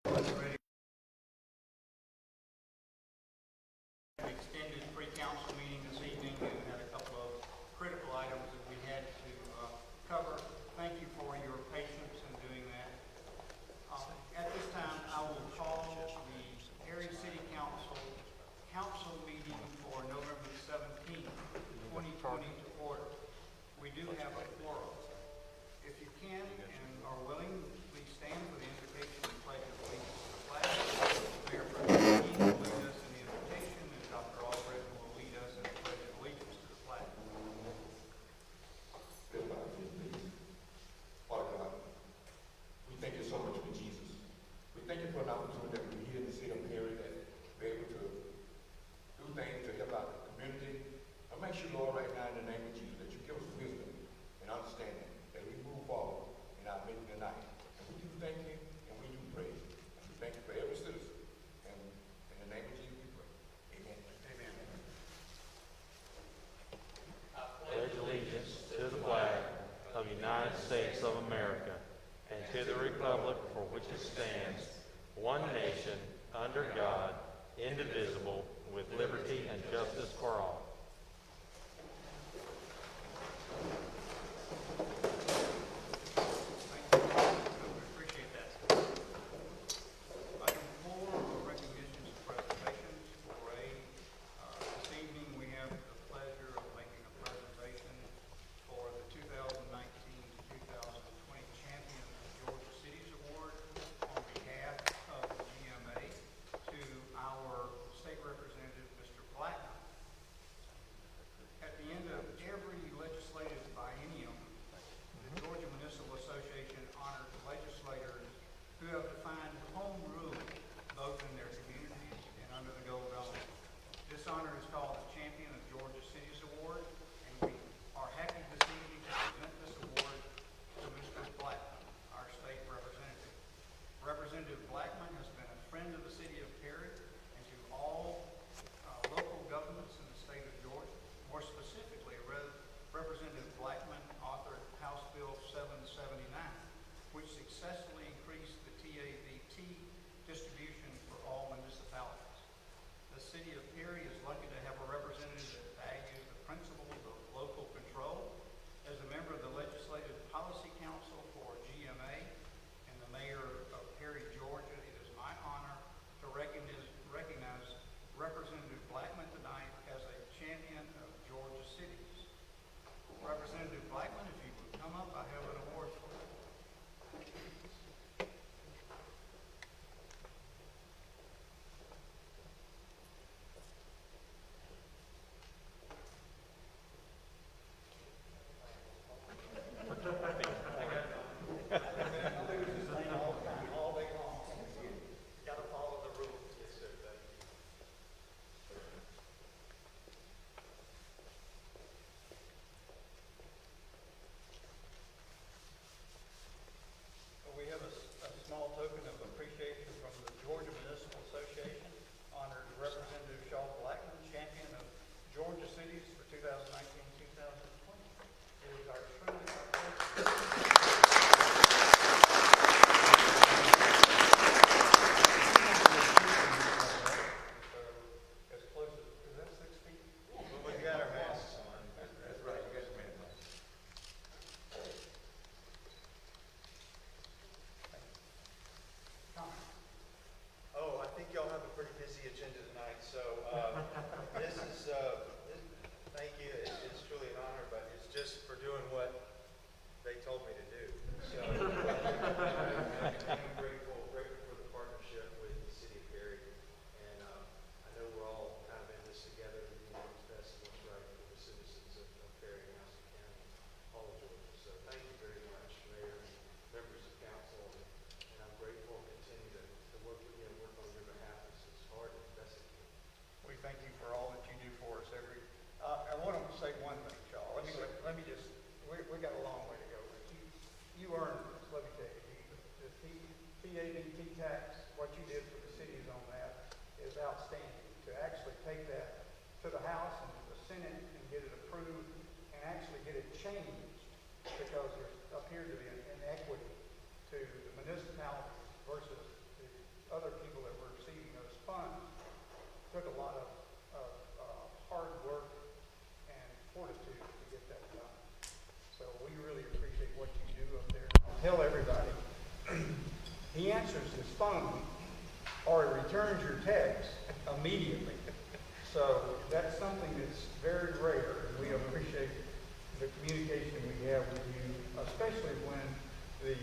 Ready. An extended pre-council meeting this evening. We had a couple of critical items that we had to cover. Thank you for your patience in doing that. At this time, I will call the Perry City Council meeting for November 17th, 2020 to order. We do have a quorum. If you can and are willing, please stand for the invocation and pledge of allegiance to the flag. Mayor Pro Tem will lead us in the invocation, and Dr. Albrecht will lead us in the pledge of allegiance to the flag. Father God, we thank you so much for Jesus. We thank you for an opportunity that we're here in the city of Perry, that we're able to do things to help out the community. I make sure, Lord, right now in the name of Jesus, that you give us wisdom and understanding as we move forward in our meeting tonight. And we do thank you and we do praise you. And we thank you for every citizen. And in the name of Jesus we pray. Amen. Amen. I pledge allegiance to the flag of the United States of America and to the republic for which it stands, one nation, under God, indivisible, with liberty and justice for all. Appreciate that. Item 4 are recognitions and presentations. For this evening, we have the pleasure of making a presentation for the 2019 to 2020 Champion of Georgia Cities Award on behalf of the GMA to our state representative, Mr. Blackman. At the end of every legislative biennium, the Georgia Municipal Association honors legislators who have defined home rule both in their communities and under the gold dome. This honor is called the Champion of Georgia Cities Award, and we are happy this evening to present this award to Mr. Blackman, our state representative. Representative Blackman has been a friend of the city of Perry and to all local governments in the state of Georgia. More specifically, Representative Blackman authored House Bill 779, which successfully increased the TAVT distribution for all municipalities. The city of Perry is lucky to have a representative that values the principles of local control. As a member of the Legislative Policy Council for GMA and the mayor of Perry, Georgia, it is my honor to recognize Representative Blackman tonight as a champion of Georgia cities. Representative Blackman, if you would come up, I have an award for you. All day long. Got to follow the rules. Yes, sir. Thank you. We have a small token of appreciation from the Georgia Municipal Association, honored Representative Shaw Blackman, champion of Georgia cities for 2019-2020. It is our truly our as close as, is that 6 feet? Well, we got our masks on. That's right. You got your masks on. Oh, I think y'all have a pretty busy agenda tonight, so this is, thank you, it's truly an honor, but it's just for doing what they told me to do. So I'm grateful for the partnership with the city of Perry, and I know we're all kind of in this together, to do what's best and what's right for the citizens of Perry and Houston County, all of Georgia. So thank you very much, Mayor and members of council, and I'm grateful and continue to work with you and work on your behalf as hard and best I can. We thank you for all that you do for us every. I want to say one thing, Shaw. Let me just. We got a long way to go. But you earned this. Let me tell you. The TAVT tax, what you did for the cities on that is outstanding. To actually take that to the House and to the Senate and get it approved and actually get it changed, because there appeared to be an inequity to the municipalities versus the other people that were receiving those funds took a lot of hard work and fortitude to get that done. So we really appreciate what you do up there. Tell everybody, he answers his phone or he returns your text immediately. So that's something that's very rare, and we appreciate the communication we have with you, especially when the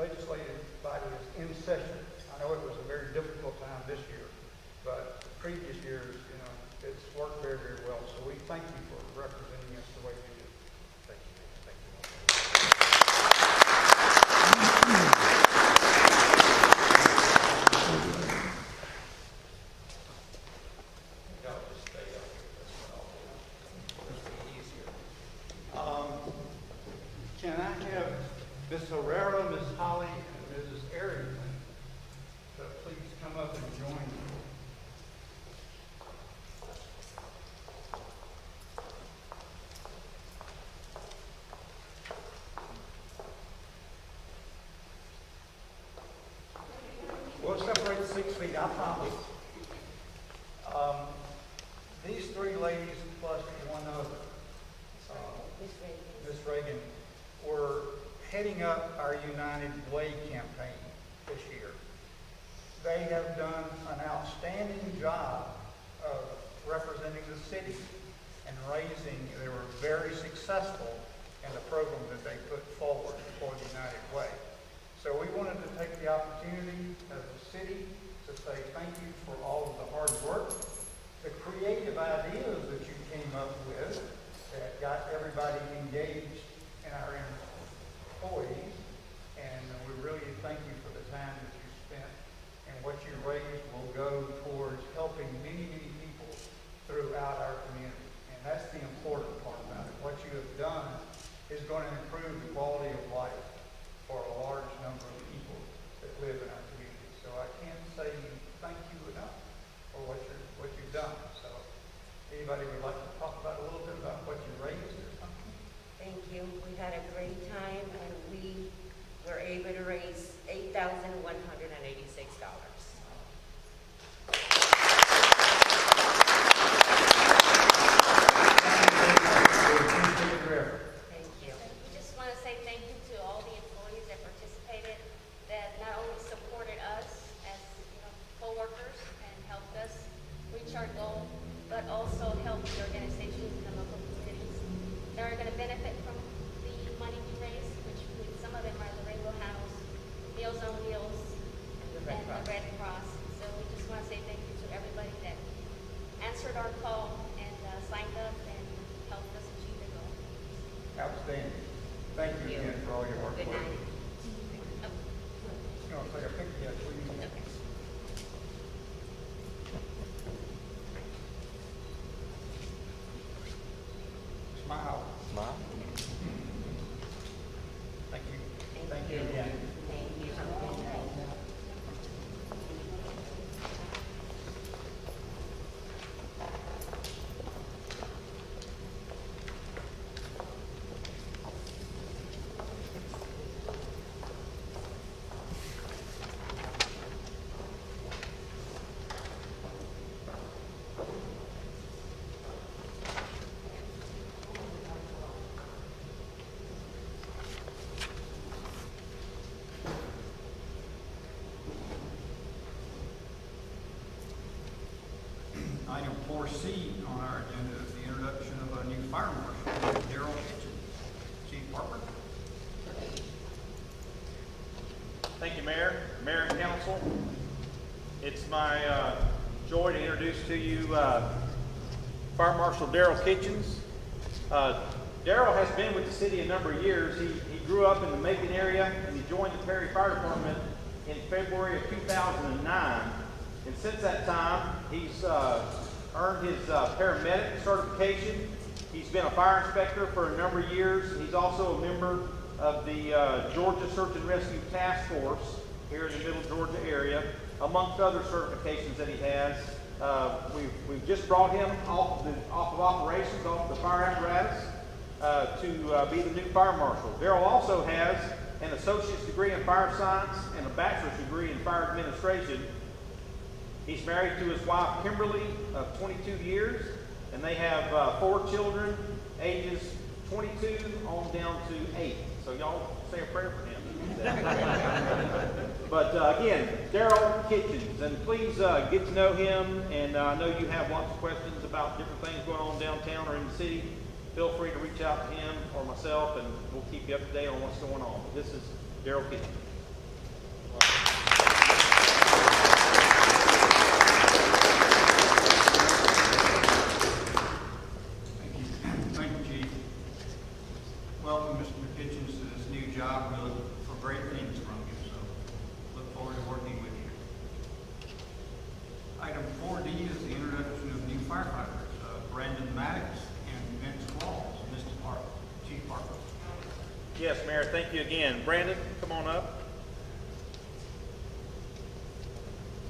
legislative body is in session. I know it was a very difficult time this year, but previous years, it's worked very, very well. So we thank you for representing us the way you do. Thank you. Thank you. Y'all just stay up here. That's what I'll do. It's easier. Can I have Ms. Herrera, Ms. Holly, and Mrs. Arrington to please come up and join me? We'll separate 6 feet, I promise. These 3 ladies plus one other, Ms. Reagan, were heading up our United Way campaign this year. They have done an outstanding job of representing the city and they were very successful in the program that they put forward for the United Way. So we wanted to take the opportunity as a city to say thank you for all of the hard work, the creative ideas that you came up with that got everybody engaged in our employees, and we really thank you for the time that you spent, and what you raised will go towards helping many, many people throughout our community, and that's the important part about it. What you have done is going to improve the quality of life for a large number of people that live in our community. So I can't say thank you enough for what you've done. So anybody would like to talk about a little bit about what you raised or something? Thank you. We had a great time, and we were able to raise $8,186. Thank you. We just want to say thank you to all the employees that participated, that not only supported us as co-workers and helped us reach our goal, but also helped the organizations in the local communities that are going to benefit from the money we raised, which some of them are the Rainbow House, Meals on Wheels, and the Red Cross. So we just want to say thank you to everybody that answered our call and signed up and helped us achieve the goal. Outstanding. Thank you again for all your work. Good night. You want to take a picture? Yes, please. Smile. Smile. Thank you. Thank you again. Thank you. Item 4C on our agenda is the introduction of a new fire marshal, Daryl Kitchen. Chief Harper. Thank you, Mayor and Council. It's my joy to introduce to you Fire Marshal Daryl Kitchens. Daryl has been with the city a number of years. He grew up in the Macon area, and he joined the Perry Fire Department in February of 2009. And since that time, he's earned his paramedic certification. He's been a fire inspector for a number of years. He's also a member of the Georgia Search and Rescue Task Force here in the Middle Georgia area, amongst other certifications that he has. We've just brought him off of operations, off the fire apparatus, to be the new fire marshal. Daryl also has an associate's degree in fire science, and a bachelor's degree in fire administration. He's married to his wife, Kimberly, of 22 years, and they have 4 children, ages 22 on down to 8. So y'all say a prayer for him. But again, Daryl Kitchens, and please get to know him, and I know you have lots of questions about different things going on downtown or in the city. Feel free to reach out to him or myself, and we'll keep you up to date on what's going on. But this is Daryl Kitchens. Thank you, Chief. Welcome, Mr. McKitchens, to this new job. We look for great things from you, so look forward to working with you. Item 4D is the introduction of new firefighters, Brandon Maddox and Vince Walls. Mr. Parker, Chief Parker. Yes, Mayor, thank you again. Brandon, come on up.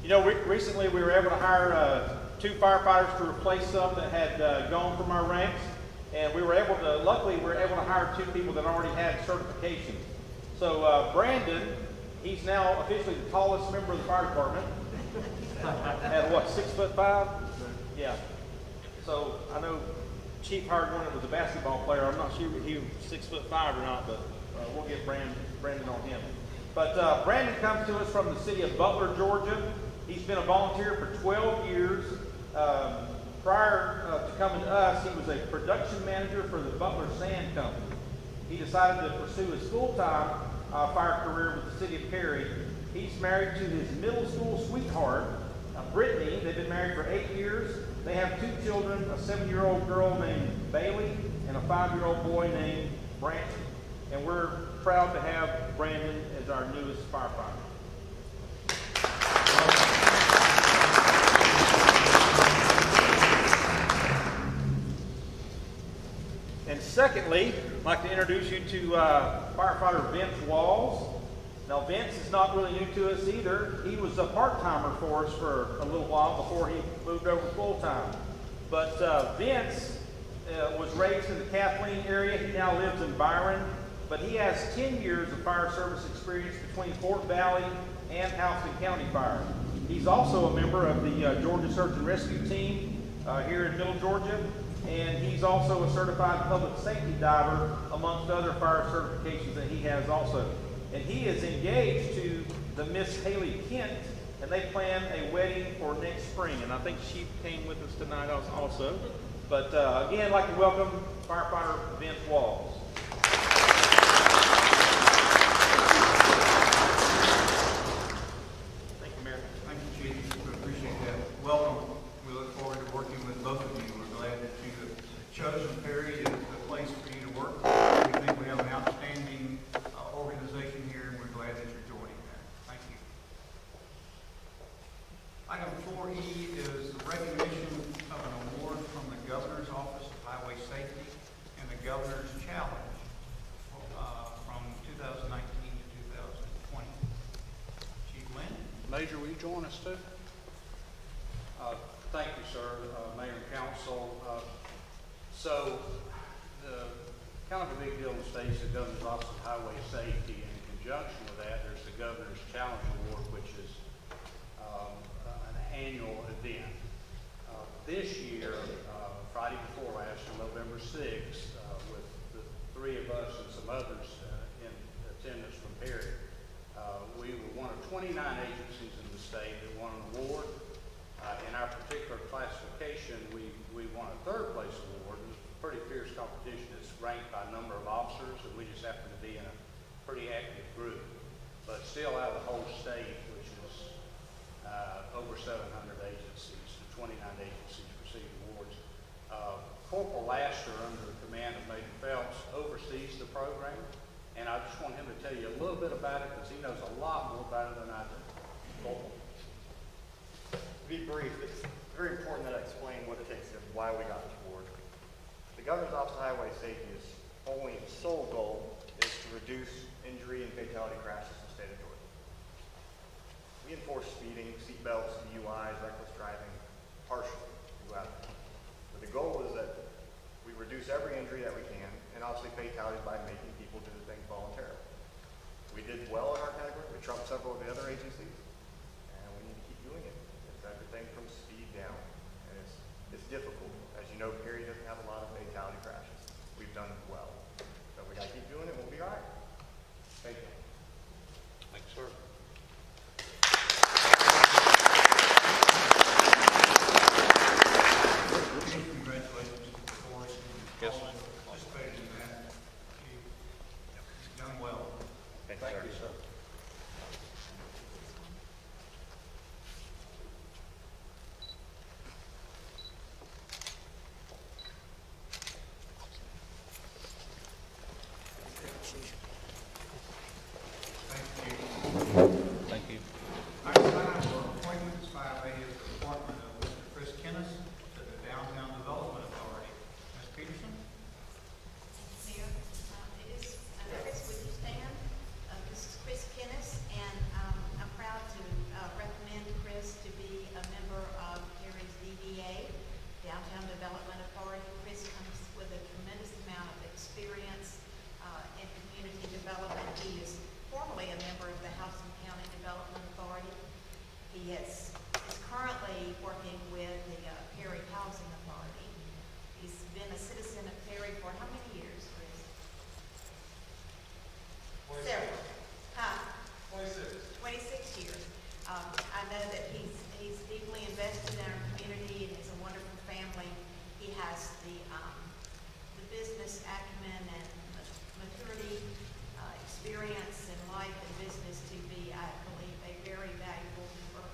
You know, recently we were able to hire 2 firefighters to replace some that had gone from our ranks. And we were able to, luckily, we were able to hire 2 people that already had certifications. So Brandon, he's now officially the tallest member of the fire department. At what, 6'5"? Yeah. So I know Chief hired one that was a basketball player. I'm not sure he was 6'5" or not, but we'll get Brandon on him. But Brandon comes to us from the city of Butler, Georgia. He's been a volunteer for 12 years. Prior to coming to us, he was a production manager for the Butler Sand Company. He decided to pursue his full-time fire career with the city of Perry. He's married to his middle school sweetheart, Brittany. They've been married for 8 years. They have 2 children, a 7-year-old girl named Bailey and a 5-year-old boy named Brandon. And we're proud to have Brandon as our newest firefighter. And secondly, I'd like to introduce you to firefighter Vince Walls. Now, Vince is not really new to us either. He was a part-timer for us for a little while before he moved over full-time. But Vince was raised in the Kathleen area. He now lives in Byron. But he has 10 years of fire service experience between Fort Valley and Houston County Fire. He's also a member of the Georgia Search and Rescue Team here in Middle Georgia. And he's also a certified public safety diver, amongst other fire certifications that he has also. And he is engaged to the Miss Haley Kent, and they plan a wedding for next spring. And I think she came with us tonight also. But again, I'd like to welcome firefighter Vince Walls. Thank you, Mayor. Thank you, Chief. We appreciate that. Welcome. We look forward to working with both of you. We're glad that you have chosen Perry as the place for you to work. We think we have an outstanding organization here, and we're glad that you're joining that. Thank you. Item 4E is the recognition of an award from the Governor's Office of Highway Safety and the Governor's Challenge from 2019 to 2020. Chief Lynn? Major, will you join us too? Thank you, sir, Mayor and Council. Kind of a big deal in the state is the Governor's Office of Highway Safety, and in conjunction with that, there's the Governor's Challenge Award, which is an annual event. This year, Friday before last, on November 6th, with the 3 of us and some others in attendance from Perry, we were one of 29 agencies in the state that won an award. In our particular classification, we won a 3rd place award. It was a pretty fierce competition. It's ranked by number of officers, and we just happen to be in a pretty active group. But still, out of the whole state, which is over 700 agencies, 29 agencies received awards. Corporal Laster, under the command of Major Phelps, oversees the program, and I just want him to tell you a little bit about it because he knows a lot more about it than I do. Corporal. To be brief, it's very important that I explain what it takes and why we got this award. The Governor's Office of Highway Safety's only sole goal is to reduce injury and fatality crashes in the state of Georgia. We enforce speeding, seatbelts, DUIs, reckless driving, partially throughout. But the goal is that we reduce every injury that we can, and obviously fatalities by making people do the things voluntarily. trump several of the other agencies, and we need to keep doing it. It's everything from speed down, and it's difficult. As you know, Perry doesn't have a lot of fatality crashes. We've done well, so we got to keep doing it. We'll be all right. Thank you. Thanks, sir. Congratulations to Forrest and Yes. all that participated in that. You've done well. Thank you, sir. Thank you. Thank you. Item 5 for appointments. 5A is the appointment of Mr. Chris Kennis to the Downtown Development Authority. Ms. Peterson? Mayor, Chris, would you stand? This is Chris Kennis, and I'm proud to recommend Chris to be a member of Perry's DDA, Downtown Development Authority. Chris comes with a tremendous amount of experience in community development. He is formerly a member of the House and County Development Authority. He is currently working with the Perry Housing Authority. He's been a citizen of Perry for how many years, Chris? Several. 26 years. I know that he's deeply invested in our community and is a wonderful family. He has the business acumen and maturity, experience in life and business to be, I believe, a very valuable member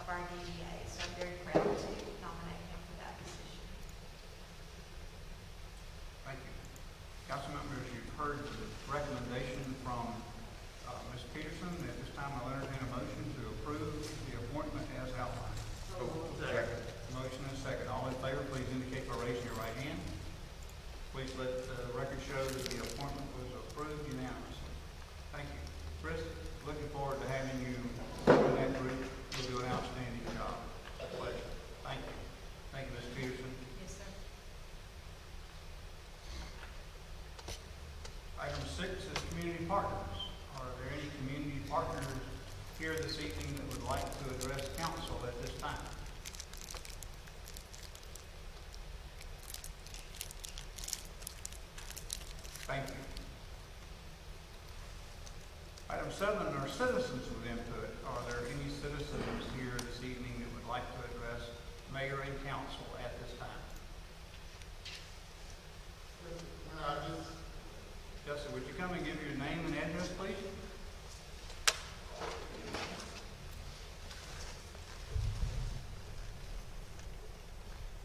of our DDA. So I'm very proud to nominate him for that position. Thank you. Council members, you've heard the recommendation from Ms. Peterson. At this time, I'll entertain a motion to approve the appointment as outlined. Motion and second. All in favor, please indicate by raising your right hand. Please let the record show that the appointment was approved unanimously. Thank you. Chris, looking forward to having you in that group. You'll do an outstanding job. A pleasure. Thank you. Thank you, Ms. Peterson. Yes, sir. Item 6 is community partners. Are there any community partners here this evening that would like to address council at this time? Thank you. Item 7 are citizens with input. Are there any citizens here this evening that would like to address mayor and council at this time? Justin, would you come and give your name and address, please?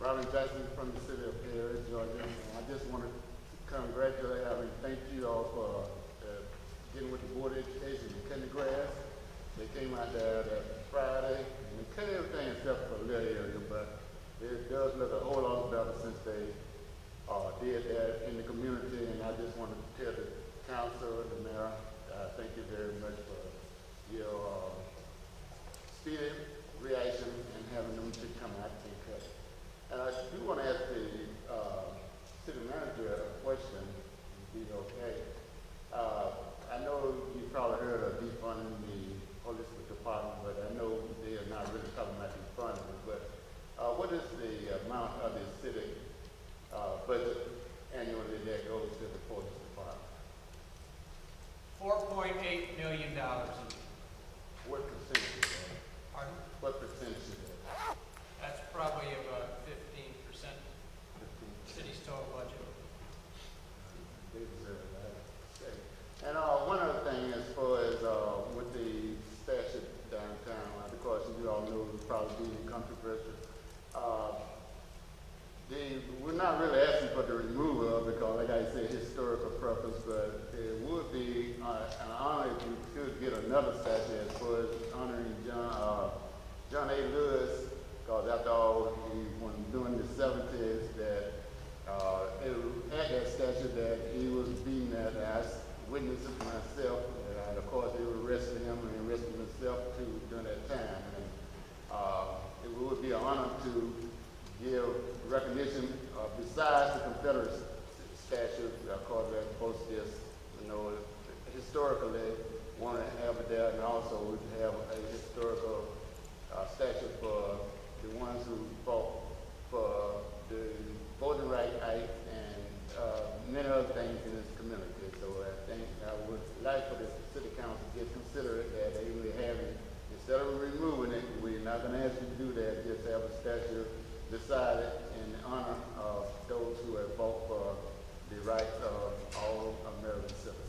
Robin Jackson from the city of Perry, Georgia. I just want to congratulate, thank you all for getting with the Board of Education and cutting the grass. They came out there that Friday and they cut everything except for a little area, but it does look a whole lot better since they did that in the community. And I just want to tell the council, the mayor, thank you very much for your speedy reaction and having them to come out and cut. And I do want to ask the city manager a question, if he's okay. I know you probably heard of defunding the police department, but I know they are not really talking about defunding it. But what is the amount of the city budget annually that goes to the police department? $4.8 million. What percentage is that? Pardon? What percentage is that? That's probably about 15% city's total budget. They deserve that. Okay. And one other thing, as far as with the statue downtown, because you all know it's probably being controversial. We're not really asking for the removal of it because, like I said, historical purpose, but it would be an honor if you could get another statue as far as honoring John A. Lewis, because after all, when during the 70s, that at that statue that he was beaten at, I witnessed it myself, and of course they arrested him and arrested himself too during that time. And it would be an honor to give recognition besides the Confederate statue, of course, that both just, historically wanted to have it there, and also have a historical statue for the ones who fought for the voting rights and many other things in this community. So I think I would like for the city council to get considerate that they really have it. Instead of removing it, we're not going to ask you to do that. Just have a statue beside it in honor of those who have fought for the rights of all American citizens.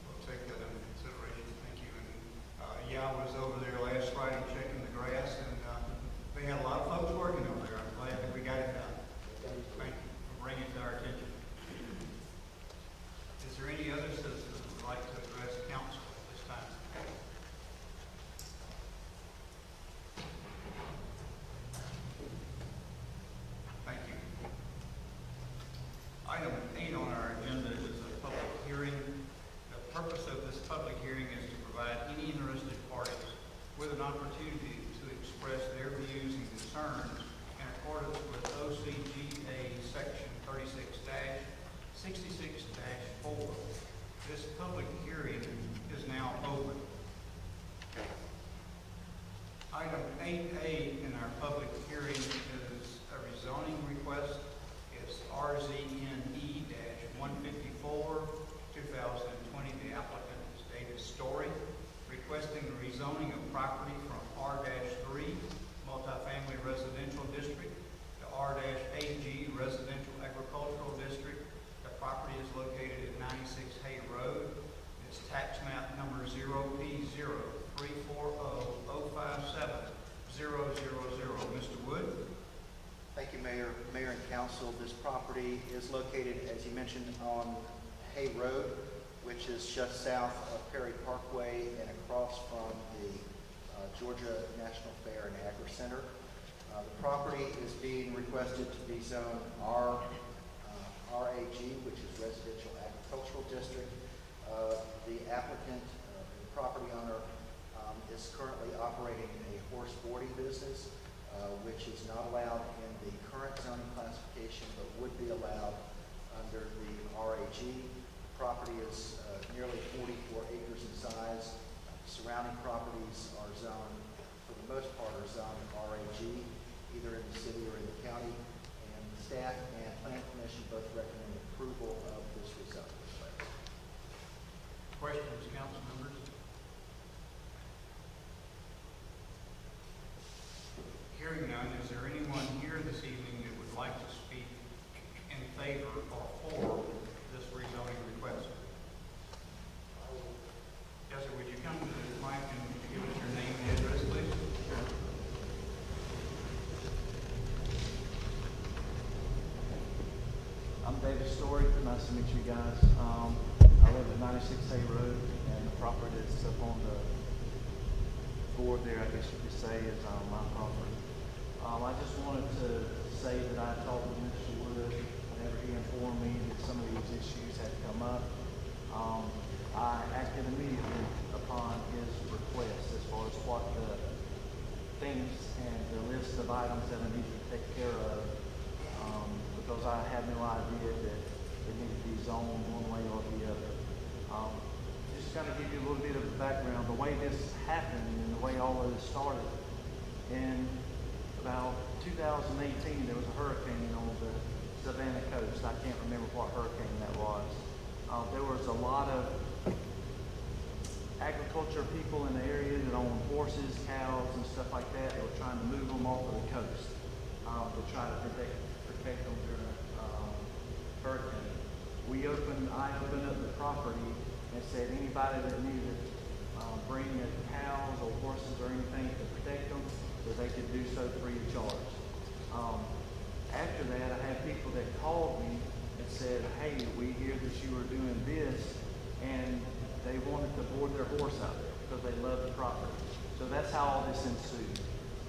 We'll take that into consideration. Thank you. And yeah, I was over there last Friday checking the grass, and they had a lot of folks working over there. I'm glad that we got it done. Thank you for bringing it to our attention. Is there any other citizens who would like to address council at this time? Thank you. Item 8 on our agenda is a public hearing. The purpose of this public hearing is to provide any interested parties with an opportunity to express their views and concerns in accordance with OCGA Section 36-66-4. This public hearing is now open. Item 8A in our public hearing is a rezoning request. It's RZNE-154, 2020. The applicant is David Story, requesting the rezoning of property from R-3 multifamily residential district to R-AG residential agricultural district. The property is located at 96 Hay Road. It's tax map number 0P0340057000. Mr. Wood? Thank you, Mayor and Council. This property is located, as you mentioned, on Hay Road, which is just south of Perry Parkway and across from the Georgia National Fair and Agri Center. The property is being requested to be zoned RAG, which is Residential Agricultural District. The applicant, the property owner, is currently operating a horse boarding business, which is not allowed in the current zoning classification, but would be allowed under the RAG. The property is nearly 44 acres in size. Surrounding properties are zoned, for the most part, are zoned RAG, either in the city or in the county. And staff and Plan Commission both recommend approval of this rezoning request. Questions, council members? Hearing none, is there anyone here this evening that would like to speak in favor or for this rezoning request? Yes, sir. Would you come to the mic and give us your name and address, please? I'm David Story. Nice to meet you guys. I live at 96 Hay Road, and the property that's up on the board there, I guess you could say, is my property. I just wanted to say that I talked with Mr. Wood whenever he informed me that some of these issues had come up. I acted immediately upon his request as far as what the things and the list of items that I needed to take care of, because I had no idea that it needed to be zoned one way or the other. Just kind of give you a little bit of background. The way this happened and the way all of this started, in about 2018, there was a hurricane on the Savannah coast. I can't remember what hurricane that was. There was a lot of agriculture people in the area that owned horses, cows, and stuff like that. They were trying to move them off of the coast to try to protect them during hurricane. I opened up the property and said anybody that needed to bring cows or horses or anything to protect them, that they could do so free of charge. After that, I had people that called me and said, hey, we hear that you were doing this, and they wanted to board their horse out there because they loved the property. So that's how all this ensued.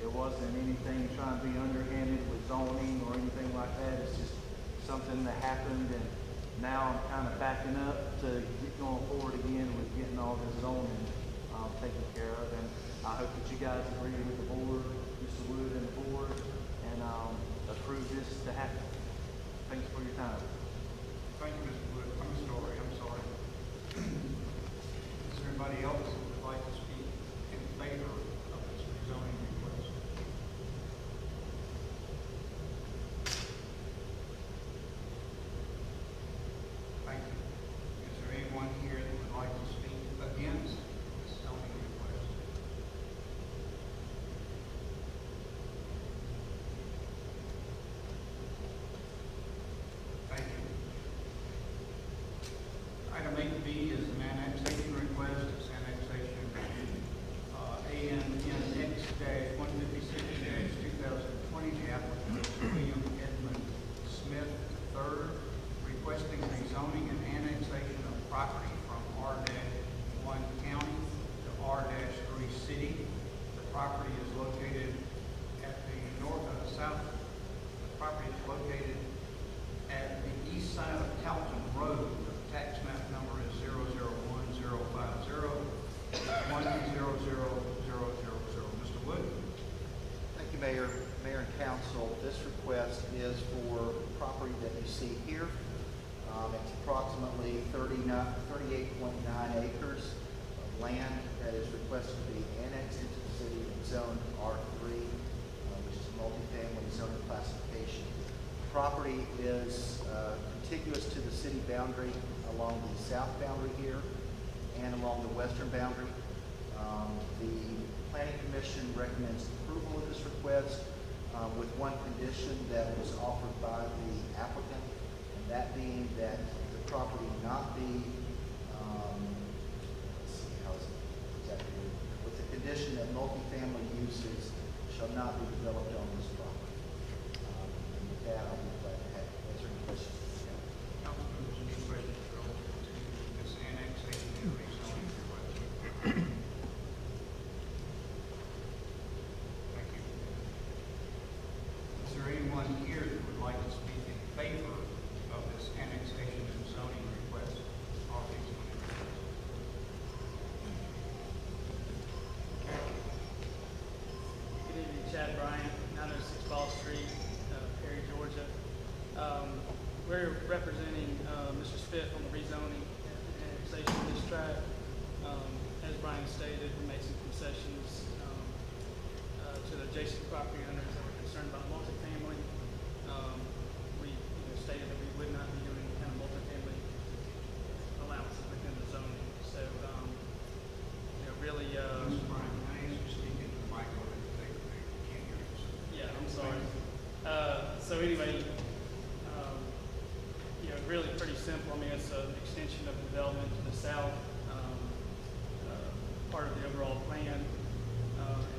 It wasn't anything trying to be underhanded with zoning or anything like that. It's just something that happened, and now I'm kind of backing up to get going forward again with getting all this zoning taken care of. And I hope that you guys agree with the board, Mr. Wood and the board, and approve this to happen. Thanks for your time. Thank you, Mr. Wood. I'm sorry. Is there anybody anybody else who would like to speak in favor of this rezoning request? Thank you. Is there anyone here that would like to speak against this zoning request? Thank you. Item 8B is an annexation request. It's annexation ANNX-156-2020. The applicant is William Edmund Smith III, requesting rezoning and annexation of property from R-1 County to R-3 City. The property is located at the south. The property is located at the east side of Calton Road. Tax map number is 00105010000. Mr. Wood? Thank you, Mayor, Mayor and Council. This request is for property that you see here. It's approximately 38.9 acres of land that is requested to be annexed into the city in zone R3, which is multifamily zoning classification. Property is contiguous to the city boundary along the south boundary here and along the western boundary. The Planning Commission recommends approval of this request with one condition that was offered by the applicant, and that being that the property not be, let's see, how is it exactly, with the condition that multifamily uses shall not be developed on this property. And with that, I'll be glad to answer any questions. Council members, any questions relative to this annexation and rezoning request? Thank you. Is there anyone here that would like to speak in favor of this annexation and zoning request? All these requests. Good evening, Chad Bryant, 906 Ball Street, Perry, Georgia. We're representing Mr. Spiff on the rezoning and annexation of this tract. As Brian stated, we made some concessions to the adjacent property owners that were concerned about multifamily. We stated that we would not be doing any kind of multifamily allowances within the zoning. So, really, Mr. Brian, can I ask you to speak into the mic a little bit? They can't hear you. yeah, I'm sorry. So anyway, really pretty simple. I mean, it's an extension of development to the south, part of the overall plan. And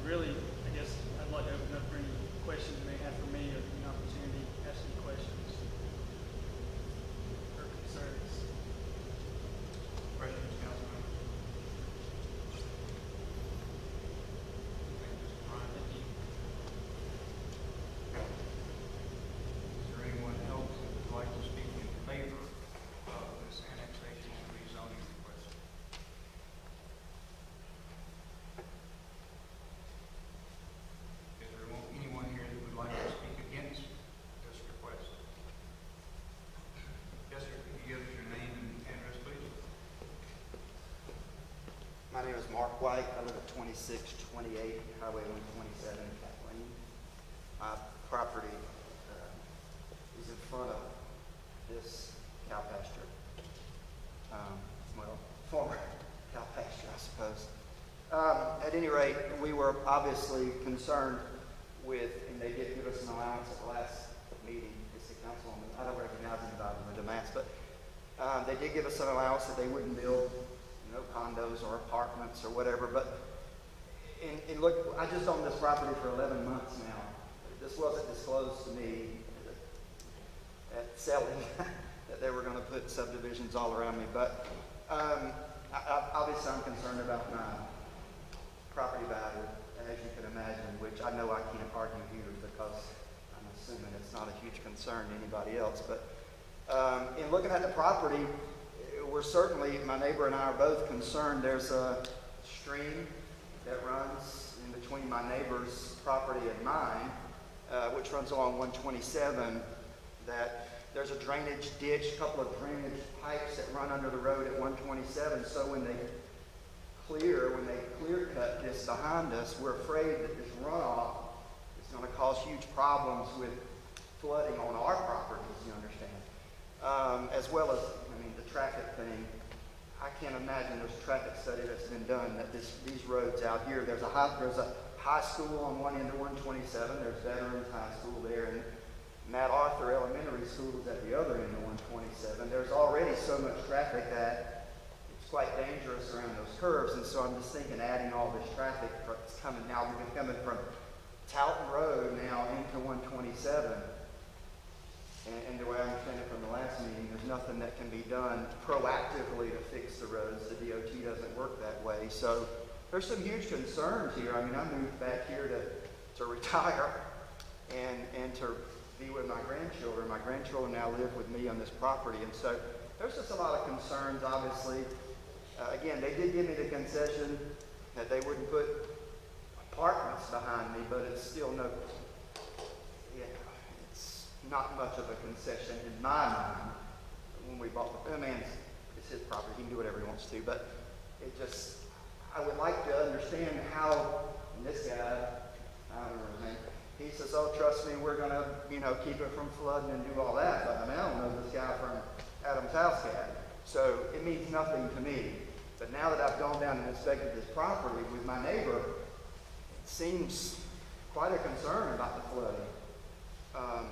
really, I guess I'd like to open up for any questions you may have for me, or an opportunity to ask any questions or concerns. Questions, council members? Thank you, Mr. Brian. Thank you. Is there anyone else that would like to speak in favor of this annexation and rezoning request? Is there anyone here that would like to speak against this request? Yes, sir. Could you give us your name and address, please? My name is Mark White. I live at 2628 Highway 127 in Kathleen. My property is in front of this cow pasture. Former cow pasture, I suppose. At any rate, we were obviously concerned with, and they did give us an allowance at the last meeting. It's the councilwoman. I don't recognize anybody with a mask, but they did give us an allowance that they wouldn't build, condos or apartments or whatever. But and look, I just owned this property for 11 months now. This wasn't disclosed to me at selling that they were going to put subdivisions all around me. But obviously, I'm concerned about my property value, as you can imagine, which I know I can't argue here because I'm assuming it's not a huge concern to anybody else. But in looking at the property, we're certainly, my neighbor and I are both concerned. There's a stream that runs in between my neighbor's property and mine, which runs along 127, that there's a drainage ditch, a couple of drainage pipes that run under the road at 127. So when they clear, when they clear cut this behind us, we're afraid that this runoff is going to cause huge problems with flooding on our properties, you understand? As well as, I mean, the traffic thing. I can't imagine there's a traffic study that's been done that these roads out here, there's a high school on one end of 127, there's Veterans High School there, and Matt Arthur Elementary School is at the other end of 127. There's already so much traffic that it's quite dangerous around those curves, and so I'm just thinking adding all this traffic that's coming now, we've been coming from Talton Road now into 127. And the way I understand it from the last meeting, there's nothing that can be done proactively to fix the roads. The DOT doesn't work that way. So there's some huge concerns here. I mean, I moved back here to retire and to be with my grandchildren. My grandchildren now live with me on this property. And so there's just a lot of concerns, obviously. Again, they did give me the concession that they wouldn't put apartments behind me, but it's still not much of a concession in my mind when we bought the, it's his property, he can do whatever he wants to, but it just, I would like to understand how, and this guy, I don't know his name, he says, oh, trust me, we're going to, keep it from flooding and do all that, but I mean, I don't know this guy from Adam's House Cat, so it means nothing to me. But now that I've gone down and inspected this property with my neighbor, it seems quite a concern about the flooding.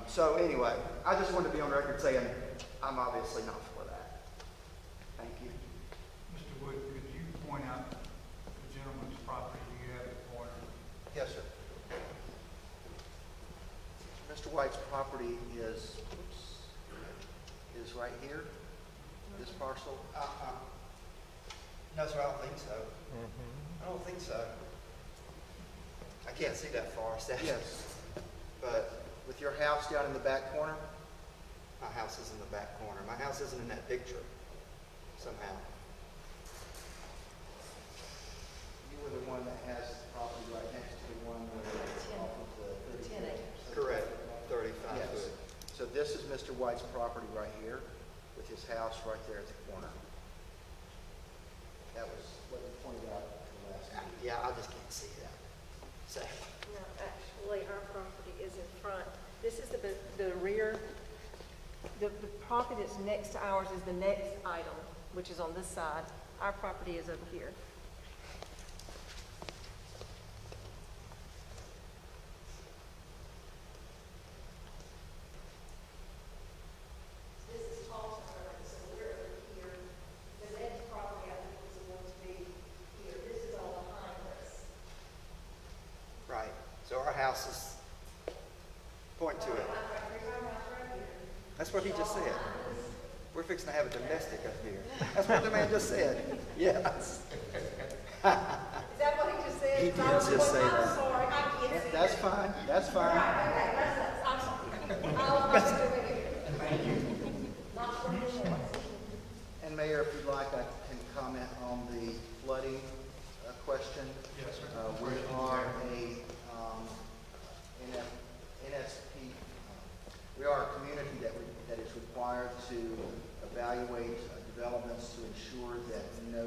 So anyway, I just wanted to be on record saying I'm obviously not for that. Thank you. Mr. Wood, could you point out the gentleman's property you have at the corner? Yes, sir. Mr. White's property is right here, this parcel. No, sir, I don't think so. I don't think so. I can't see that far, so. Yes. But with your house down in the back corner, my house is in the back corner. My house isn't in that picture, somehow. You were the one that has the property right next to the one where it's off of the 10 acres. Correct, 35 yes. Foot. So this is Mr. White's property right here, with his house right there at the corner. That was what you pointed out the last time. Yeah, I just can't see that. So. No, actually, our property is in front. This is the rear. The property that's next to ours is the next item, which is on this side. Our property is over here. This is Halton Road, so we're over here. The next property, I think, is the one to be here. This is all behind us. Right. So our house is, point to it. That's what he just said. We're fixing to have a domestic up here. That's what the man just said. Yes. Is that what he just said? He did just say that. I'm sorry, I can't see. That's fine. That's fine. I'm sorry. I'll do it. Thank you. And Mayor, if you'd like, I can comment on the flooding question. Yes, sir. We are a NSP. We are a community that is required to evaluate developments to ensure that no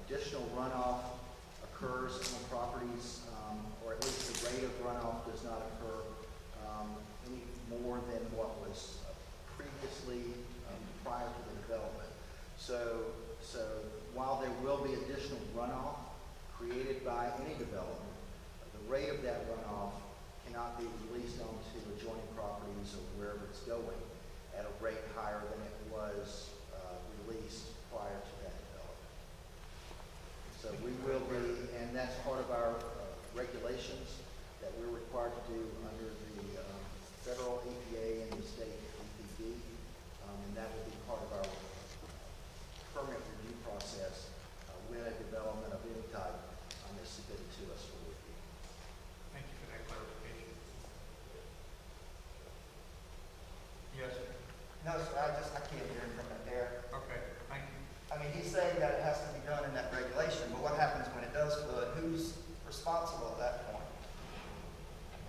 additional runoff occurs on properties, or at least the rate of runoff does not occur any more than what was previously prior to the development. So while there will be additional runoff created by any development, the rate of that runoff cannot be released onto adjoining properties or wherever it's going at a rate higher than it was released prior to that development. So we will be, and that's part of our regulations that we're required to do under the federal EPA and the state EPD, and that will be part of our permit review process when a development of any type is submitted to us for review. Thank you for that clarification. Yes, sir. No, sir, I can't hear him from that there. Okay, thank you. I mean, he's saying that it has to be done in that regulation, but what happens when it does flood? Who's responsible at that point?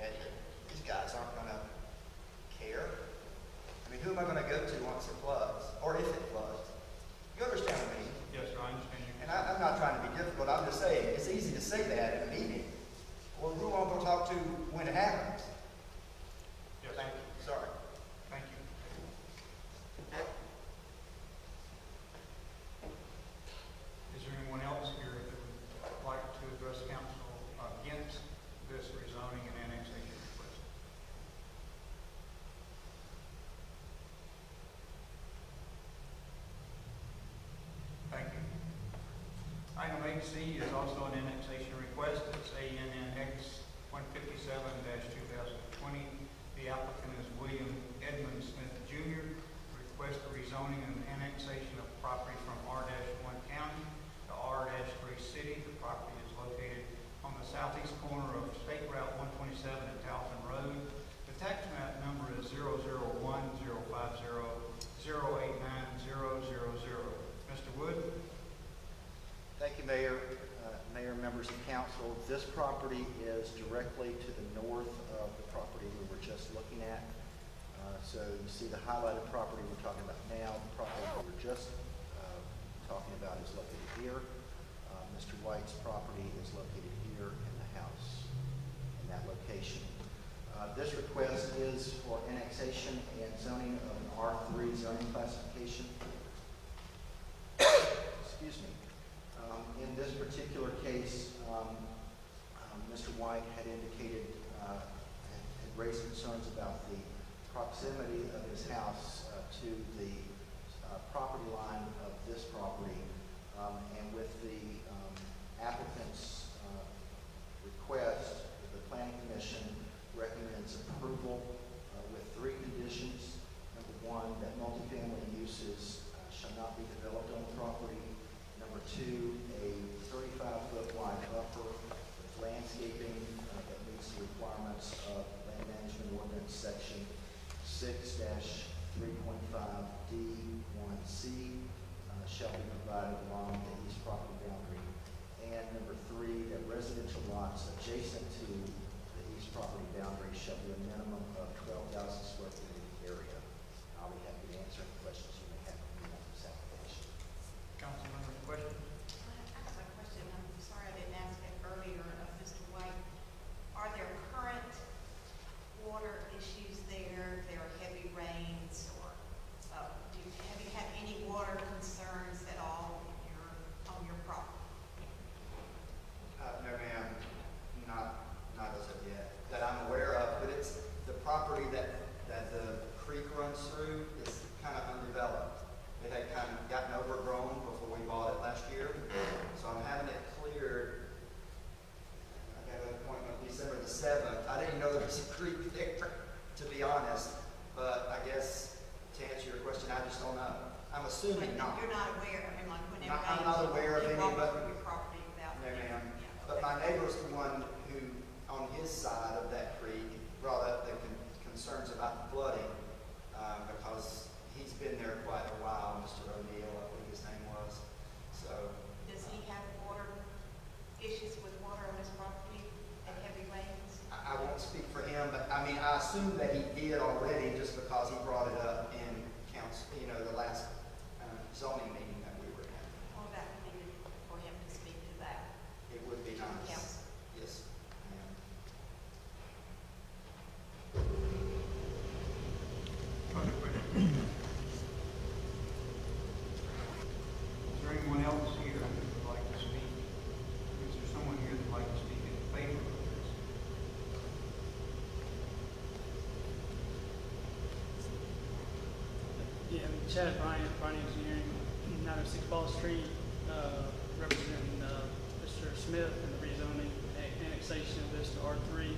And these guys aren't going to care. I mean, who am I going to go to once it floods, or if it floods? You understand what I mean? Yes, sir, I understand you. And I'm not trying to be C is also an annexation request. It's ANNX 157-2020. The applicant is William Edmund Smith Jr. Request a rezoning and annexation of property from R-1 County to R-3 City. The property is located on the southeast corner of State Route 127 and Towson Road. The tax map number is 001-050-089-000. Mr. Wood? Thank you, Mayor. Mayor, members of council, this property is directly to the north of the property we were just looking at. So you see the highlighted property we're talking about now. The property we were just talking about is located here. Mr. White's property is located here in the house in that location. This request is for annexation and zoning of an R3 zoning classification. Excuse me. In this particular case, Mr. White had indicated, had raised concerns about the proximity of his house to the property line of this property. And with the applicant's request, the Planning Commission recommends approval with 3 conditions. Number 1, that multifamily uses shall not be developed on the property. Number 2, a 35-foot wide buffer with landscaping that meets the requirements of Land Management Ordinance Section 6-3.5D1C shall be provided along the east property boundary. And number 3, that residential lots adjacent to the east property boundary shall be a minimum of 12,000 square feet area. I'll be happy to answer any questions you may have on this application. Council members, questions? I have a question. I'm sorry I didn't ask it earlier of Mr. White. Are there current water issues there? There are heavy rains, or have you had any water concerns at all on your property? No, ma'am, not as of yet, that I'm aware of, but it's the property that the creek runs through is kind of undeveloped. It had kind of gotten overgrown before we bought it last year, so I'm having it cleared. I got an appointment December the 7th. I didn't know there was a creek there, to be honest, but I guess to answer your question, I just don't know. I'm assuming not. You're not aware, I mean, like whenever I'm not aware of any, walk but through your property without. no, ma'am. Yeah. But my neighbor's the one who, on his side of that creek, brought up the concerns about the flooding, because he's been there quite a while, Mr. O'Neill, I think his name was. So. Does he have issues with water on his property and heavy rains? I won't speak for him, but I mean, I assume that he did already just because he brought it up in council, the last zoning meeting that we were in. Well, that would be good for him to speak to that. It would be nice. Council. Yes, ma'am. Other questions? Is there anyone else here that would like to speak? Is there someone here that would like to speak in favor of this? Yeah, I'm Chad Bryant, Engineering, 906 Ball Street, representing Mr. Smith and the rezoning annexation of this to R3.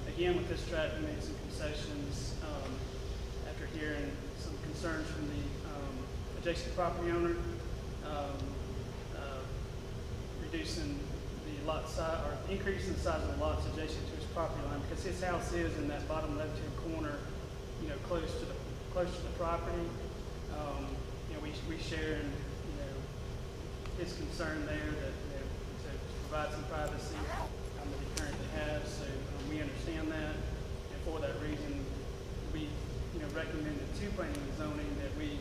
Again, with this tract, we made some concessions after hearing some concerns from the adjacent property owner, reducing the lot size, or increasing the size of the lots adjacent to his property line, because his house is in that bottom left-hand corner, close to the property. We share in, his concern there that, to provide some privacy that he currently has. So we understand that, and for that reason, we, recommended to planning and zoning that we,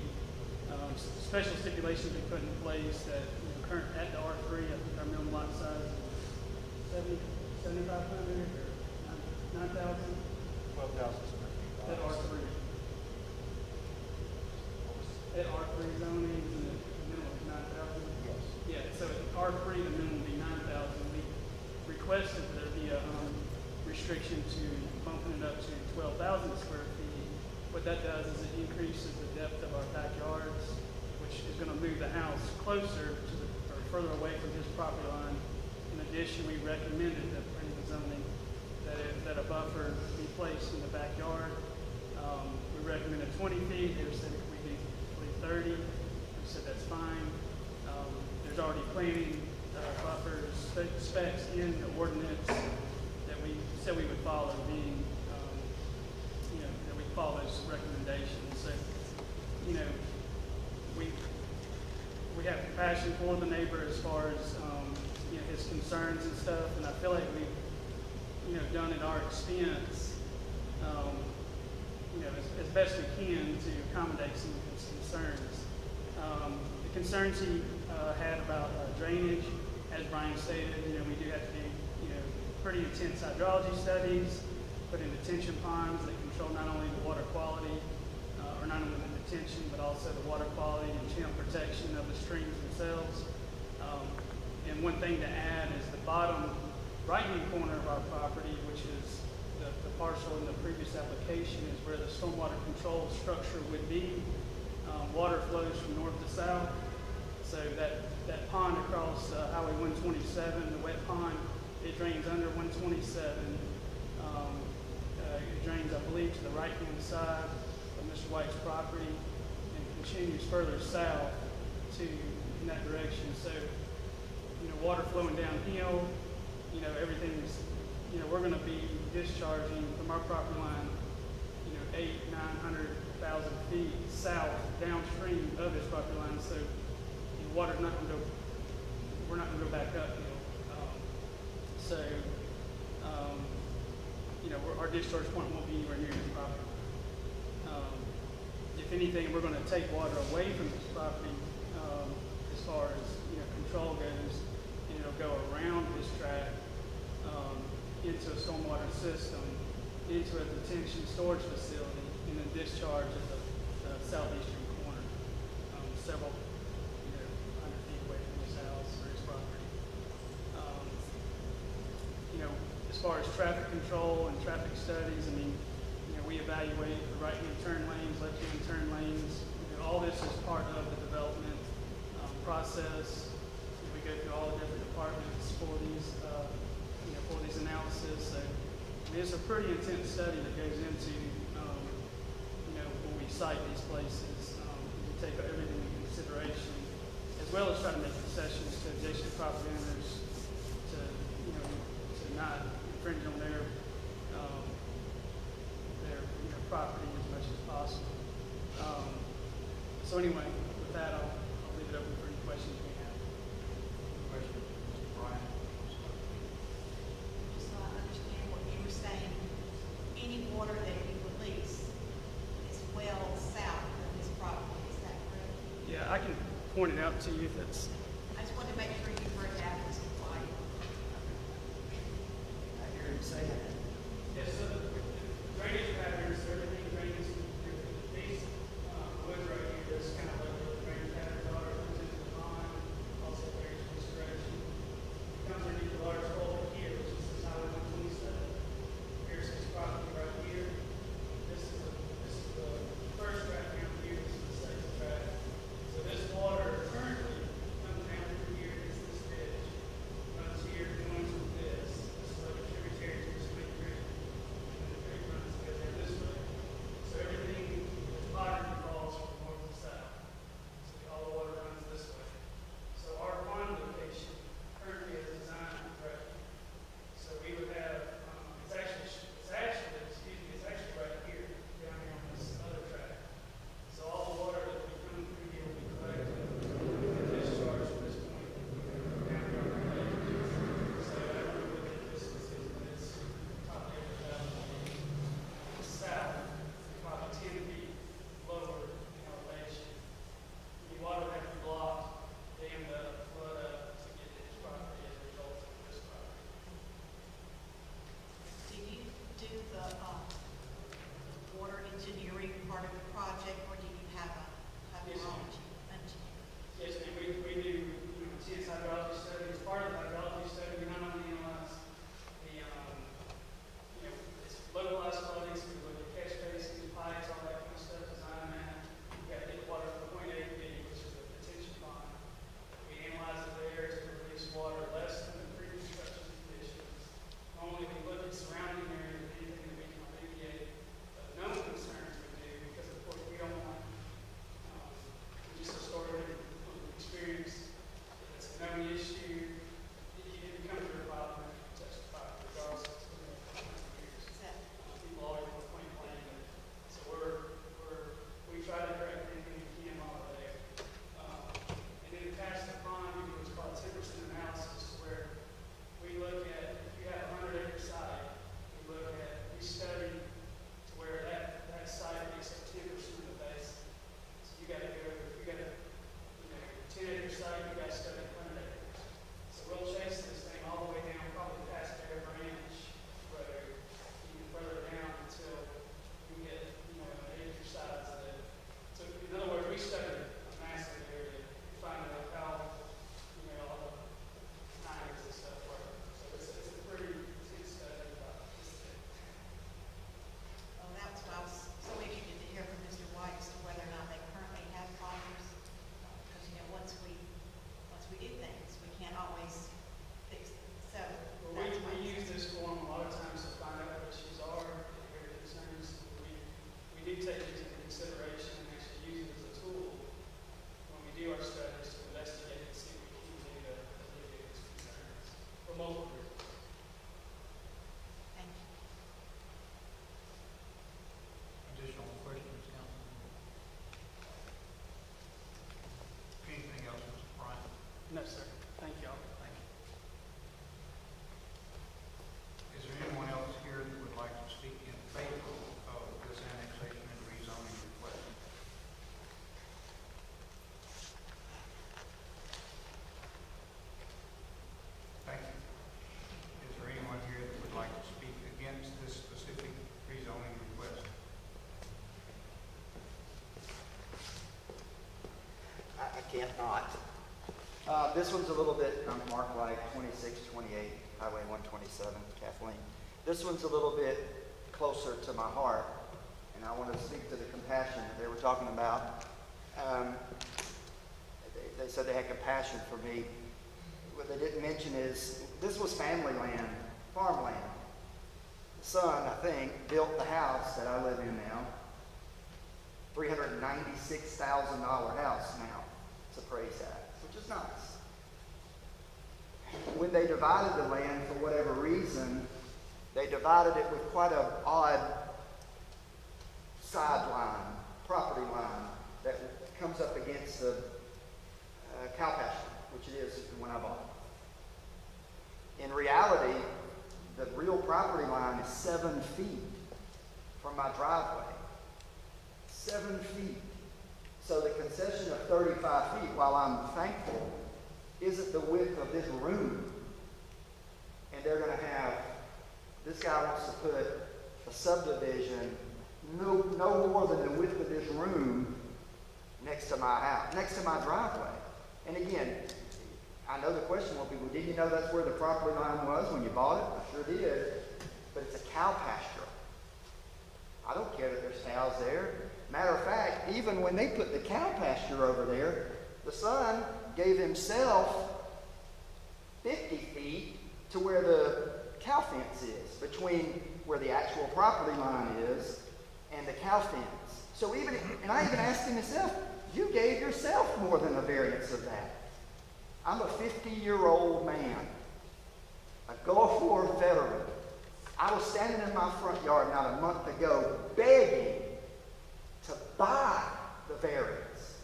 special stipulations be put in place that, current at the R3, I think our minimum lot size is 7,500 or 9,000. 12,000 square feet. At R3. At R3 zoning, the minimum is 9,000? Yes. Yeah, so at R3, the minimum would be 9,000. We requested that there be a restriction to bumping it up to 12,000 square feet. What that does is it increases the depth of our backyards, which is going to move the house closer to the, or further away from his property line. In addition, we recommended that planning and zoning that a buffer be placed in the backyard. We recommended 20 feet. They said it could be 30. We said that's fine. There's already planning buffers specs in the ordinance that we said we would follow, being that we follow those recommendations. So, we have compassion for the neighbor as far as his concerns and stuff, and I feel like we've done at our expense, as best we can to accommodate some of his concerns. The concerns he had about drainage, as Brian stated, we do have to do pretty intense hydrology studies, put in detention ponds that control not only the water quality, or not only the detention, but also the water quality and channel protection of the streams themselves. And one thing to add is the bottom right-hand corner of our property, which is the parcel in the previous application, is where the stormwater control structure would be. Water flows from north to south. So that pond across Highway 127, the wet pond, it drains under 127. It drains, I believe, to the right-hand side of Mr. White's property and continues further south in that direction. So, water flowing downhill, everything's, we're going to be discharging from our property line, 900,000 feet south downstream of his property line. So, water's not going to go, we're not going to go back uphill. Our discharge point won't be anywhere near his property. If anything, we're going to take water away from his property as far as control goes, and it'll go around his tract into a stormwater system, into a detention storage facility, and then discharge at the southeastern corner, several 100 feet away from his house or his property. As far as traffic control and traffic studies, we evaluate the right-hand turn lanes, left-hand turn lanes. All this is part of the development process. We go through all the different departments for these analysis. So it's a pretty intense study that goes into, when we site these places. We take everything into consideration, as well as try to make concessions to adjacent property owners to not infringe on their property as much as possible. So anyway, with that, I'll leave it open for any questions we have. Question, Mr. Brian? Just so I understand what you were saying, any water that you release is well south of this property, is that correct? Yeah, I can point it out to you if it's. I just wanted to make sure you heard that was quiet. I hear him say that. Yes, so the drainage patterns, everything drains through these woods right here. This kind of like the drainage patterns are into the pond, also varies in this direction. It comes underneath the large hole here, which is this Highway 127. Here's his property right here. This is the first track down here. This is the second track. So this water currently comes do take these into consideration and actually use it as a tool when we do our studies to investigate and see what we can do to alleviate these concerns for multiple reasons. Thank you. Additional questions, Councilman? Anything else, Mr. Bryant? No, sir. Thank y'all. Thank you. Is there anyone else here that would like to speak in favor of this annexation and rezoning request? Thank you. Is there anyone here that would like to speak against this specific rezoning request? I can't not. This one's a little bit, I'm Mark Light, 2628, Highway 127, Kathleen. This one's a little bit closer to my heart, and I want to speak to the compassion that they were talking about. They said they had compassion for me. What they didn't mention is this was family land, farmland. The son, I think, built the house that I live in now. $396,000 house now. It's appraised at, which is nice. When they divided the land, for whatever reason, they divided it with quite an odd sideline, property line, that comes up against the cow pasture, which it is when I bought it. In reality, the real property line is 7 feet from my driveway. 7 feet. So the concession of 35 feet, while I'm thankful, isn't the width of this room. And they're going to have, this guy wants to put a subdivision no more than the width of this room next to my house, next to my driveway. And again, I know the question will be, well, didn't you know that's where the property line was when you bought it? I sure did. But it's a cow pasture. I don't care that there's cows there. Matter of fact, even when they put the cow pasture over there, the son gave himself 50 feet to where the cow fence is, between where the actual property line is and the cow fence. So and I even asked him myself, you gave yourself more than a variance of that. I'm a 50-year-old man, a Gulf War veteran. I was standing in my front yard not a month ago begging to buy the variance.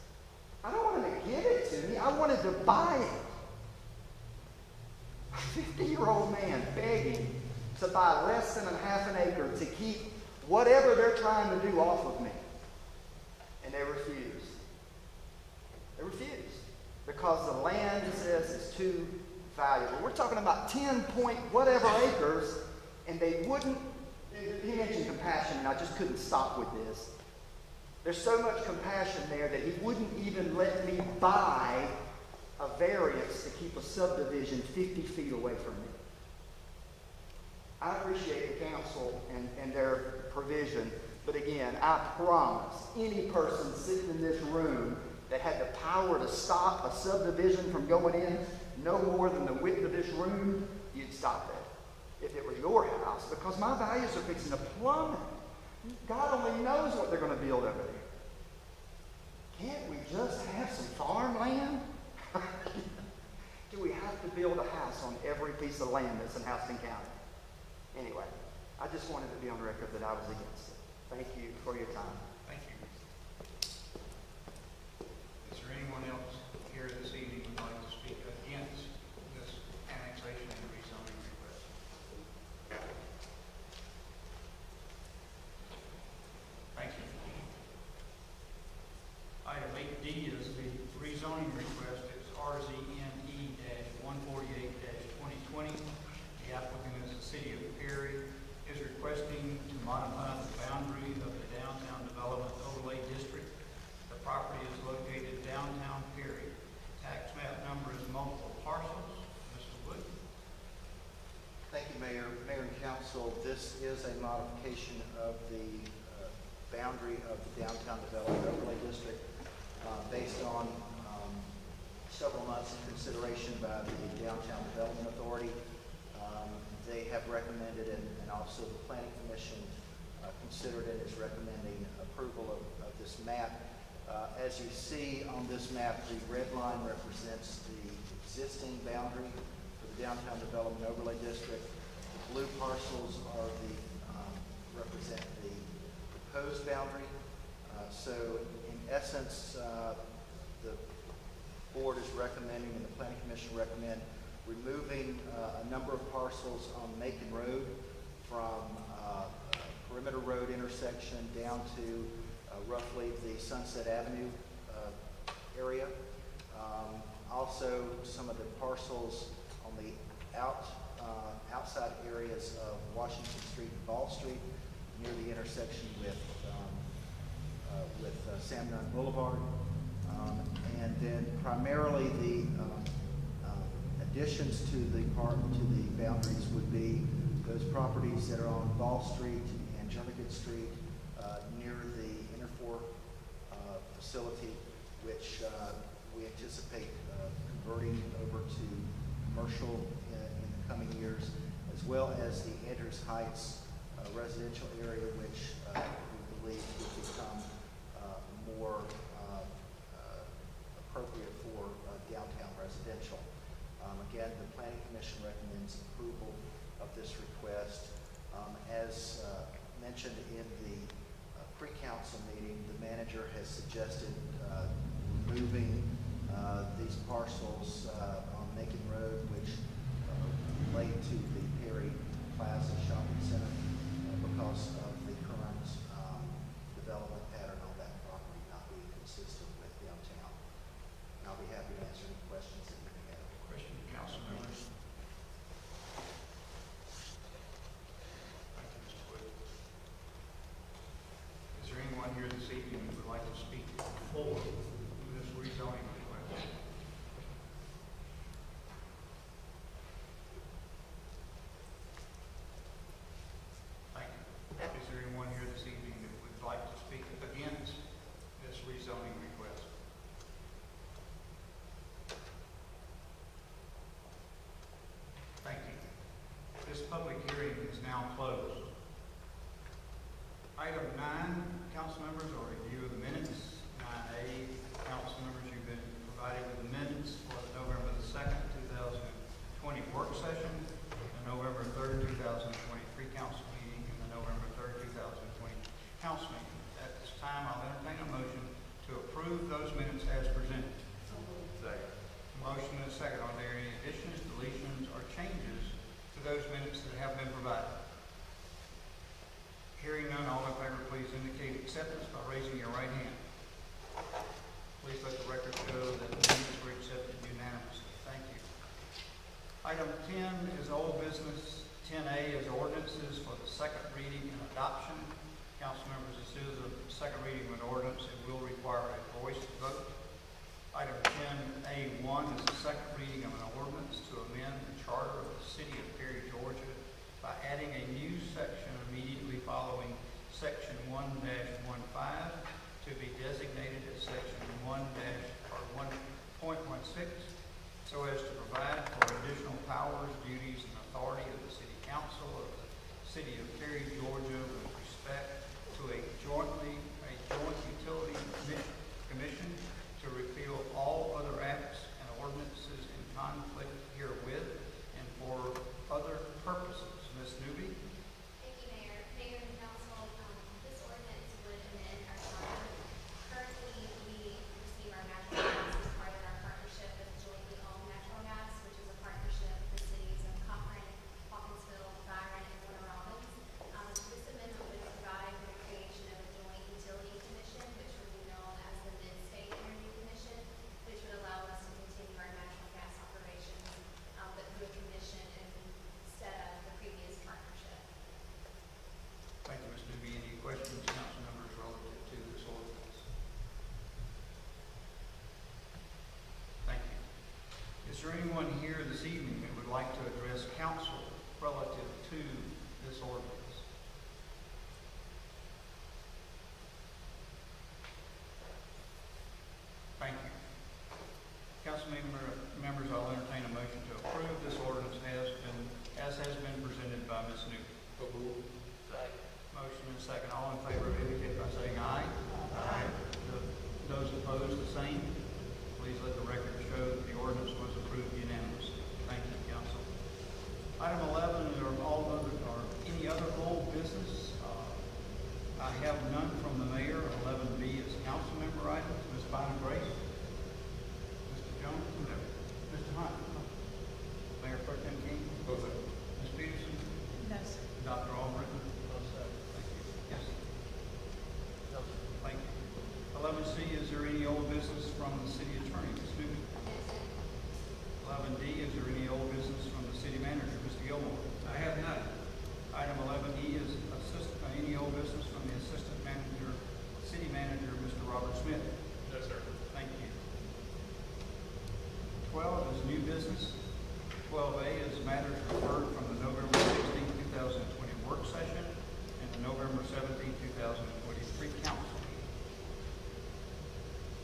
I don't want him to give it to me. I wanted to buy it. A 50-year-old man begging to buy less than a half an acre to keep whatever they're trying to do off of me. And they refused. They refused. Because the land, he says, is too valuable. We're talking about 10 point whatever acres, and they wouldn't, he mentioned compassion, and I just couldn't stop with this. There's so much compassion there that he wouldn't even let me buy a variance to keep a subdivision 50 feet away from me. I appreciate the council and their provision, but again, I promise any person sitting in this room that had the power to stop a subdivision from going in no more than the width of this room, you'd stop that. If it were your house, because my values are fixing to plummet. God only knows what they're going to build over there. Can't we just have some farmland? Do we have to build a house on every piece of land that's in Houston County? Anyway, I just wanted to be on record that I was against it. Thank you for your time. Thank you. Is there anyone else here this evening who would like to speak against this annexation and rezoning request? Thank you. Item 8D is the rezoning request. It's RZNE-148-2020. The applicant is the City of Perry, is requesting to modify the boundary of the downtown development overlay district. The property is located downtown Perry. Tax map number is multiple parcels. Mr. Wood. Thank you, Mayor. Mayor and Council, this is a modification of the boundary of the downtown development overlay district based on several months of consideration by the Downtown Development Authority. They have recommended, and also the Planning Commission considered and is recommending approval of this map. As you see on this map, the red line represents the existing boundary for the Downtown Development Overlay District. The blue parcels are represent the proposed boundary. So in essence, the board is recommending and the Planning Commission recommend removing a number of parcels on Macon Road from Perimeter Road intersection down to roughly the Sunset Avenue area. Also, some of the parcels on the outside areas of Washington Street and Ball Street near the intersection with Sam Nunn Boulevard. And then primarily the additions to the boundaries would be those properties that are on Ball Street and Jernigan Street near the Interfor facility, which we anticipate converting over to commercial in the coming years, as well as the Andrews Heights residential area, which we believe would become more appropriate for downtown residential. Again, the Planning Commission recommends approval of this request. As mentioned in the pre-council meeting, the manager has suggested removing these parcels on Macon Road, which relate to the Perry Plaza Shopping Center because of the current development pattern on that property not being consistent with downtown. And I'll be happy to answer any questions that you may have. Question, council members? Thank you, Mr. Wood. Is there anyone here this evening who would like to speak for this rezoning request? Thank you. Is there anyone here this evening that would like to speak against this rezoning request? Thank you. This public hearing is now closed. Item 9, council members, are review of the minutes. 9A, council members, you've been provided with the minutes for the November the 2nd, 2020 work session, the November 3rd, 2023 council meeting, and the November 3rd, 2020 council meeting. At this time, I'll entertain a motion to approve those minutes as presented. Second. Motion and a second. Are there any additions, deletions, or changes to those minutes that have been provided? Hearing none, all in favor, please indicate acceptance by raising your right hand. Please let the record show that the minutes were accepted unanimously. Thank you. Item 10 is old business. 10A is ordinances for the second reading and adoption. Council members, this is a second reading of an ordinance. It will require a voice vote. Item 10A1 is the second reading of an ordinance to amend the charter of the city of Perry, Georgia by adding a new section immediately following section 1-15 to be designated as section 1.16 so as to provide for additional powers, duties, and authority of the city council of the city of Perry, Georgia with respect to a joint utility commission to repeal all other acts and ordinances in conflict herewith and for other purposes. Ms. Newby? Thank you, Mayor. Mayor and council, this ordinance would amend our charter. Currently, we receive our natural gas as part of our partnership with jointly owned natural gas, which is a partnership with the cities of Cochrane, Hawkinsville, Byron, and Warner Robins. This amendment would provide for the creation of a joint utility commission, which would be known as the Mid-State Energy Commission, which would allow us to continue our natural gas operations, but through a commission instead of the previous partnership. Thank you, Ms. Newby. Any questions, council members, relative to this ordinance? Thank you. Is there anyone here this evening that would like to address council relative to this ordinance? Thank you. Council members, I'll entertain a motion to approve this ordinance as has been presented by Ms. Newby. Motion Motion and a second. All in favor indicate by saying aye. Aye. Those opposed, the same. Please let the record show that the ordinance was approved unanimously. Thank you, council. Item 11 are all other, or any other old business. I have none from the mayor. 11B is council member items. Ms. Bynum Grace? Mr. Jones? No. Mr. Hunt? Mayor Pro Tem King? No, sir. Ms. Peterson? No, sir. Dr. Albritton? No, sir. Thank you. Yes. No, sir. Thank you. 11C, is there any old business from the city attorney? Ms. Newby? 11D, is there any old business from the city manager? Mr. Gilmore? I have none. Item 11E is any old business from the assistant manager, city manager, Mr. Robert Smith? No, sir. Thank you. 12 is new business. 12A is matters referred from the November 16, 2020 work session and the November 17, 2023 council meeting.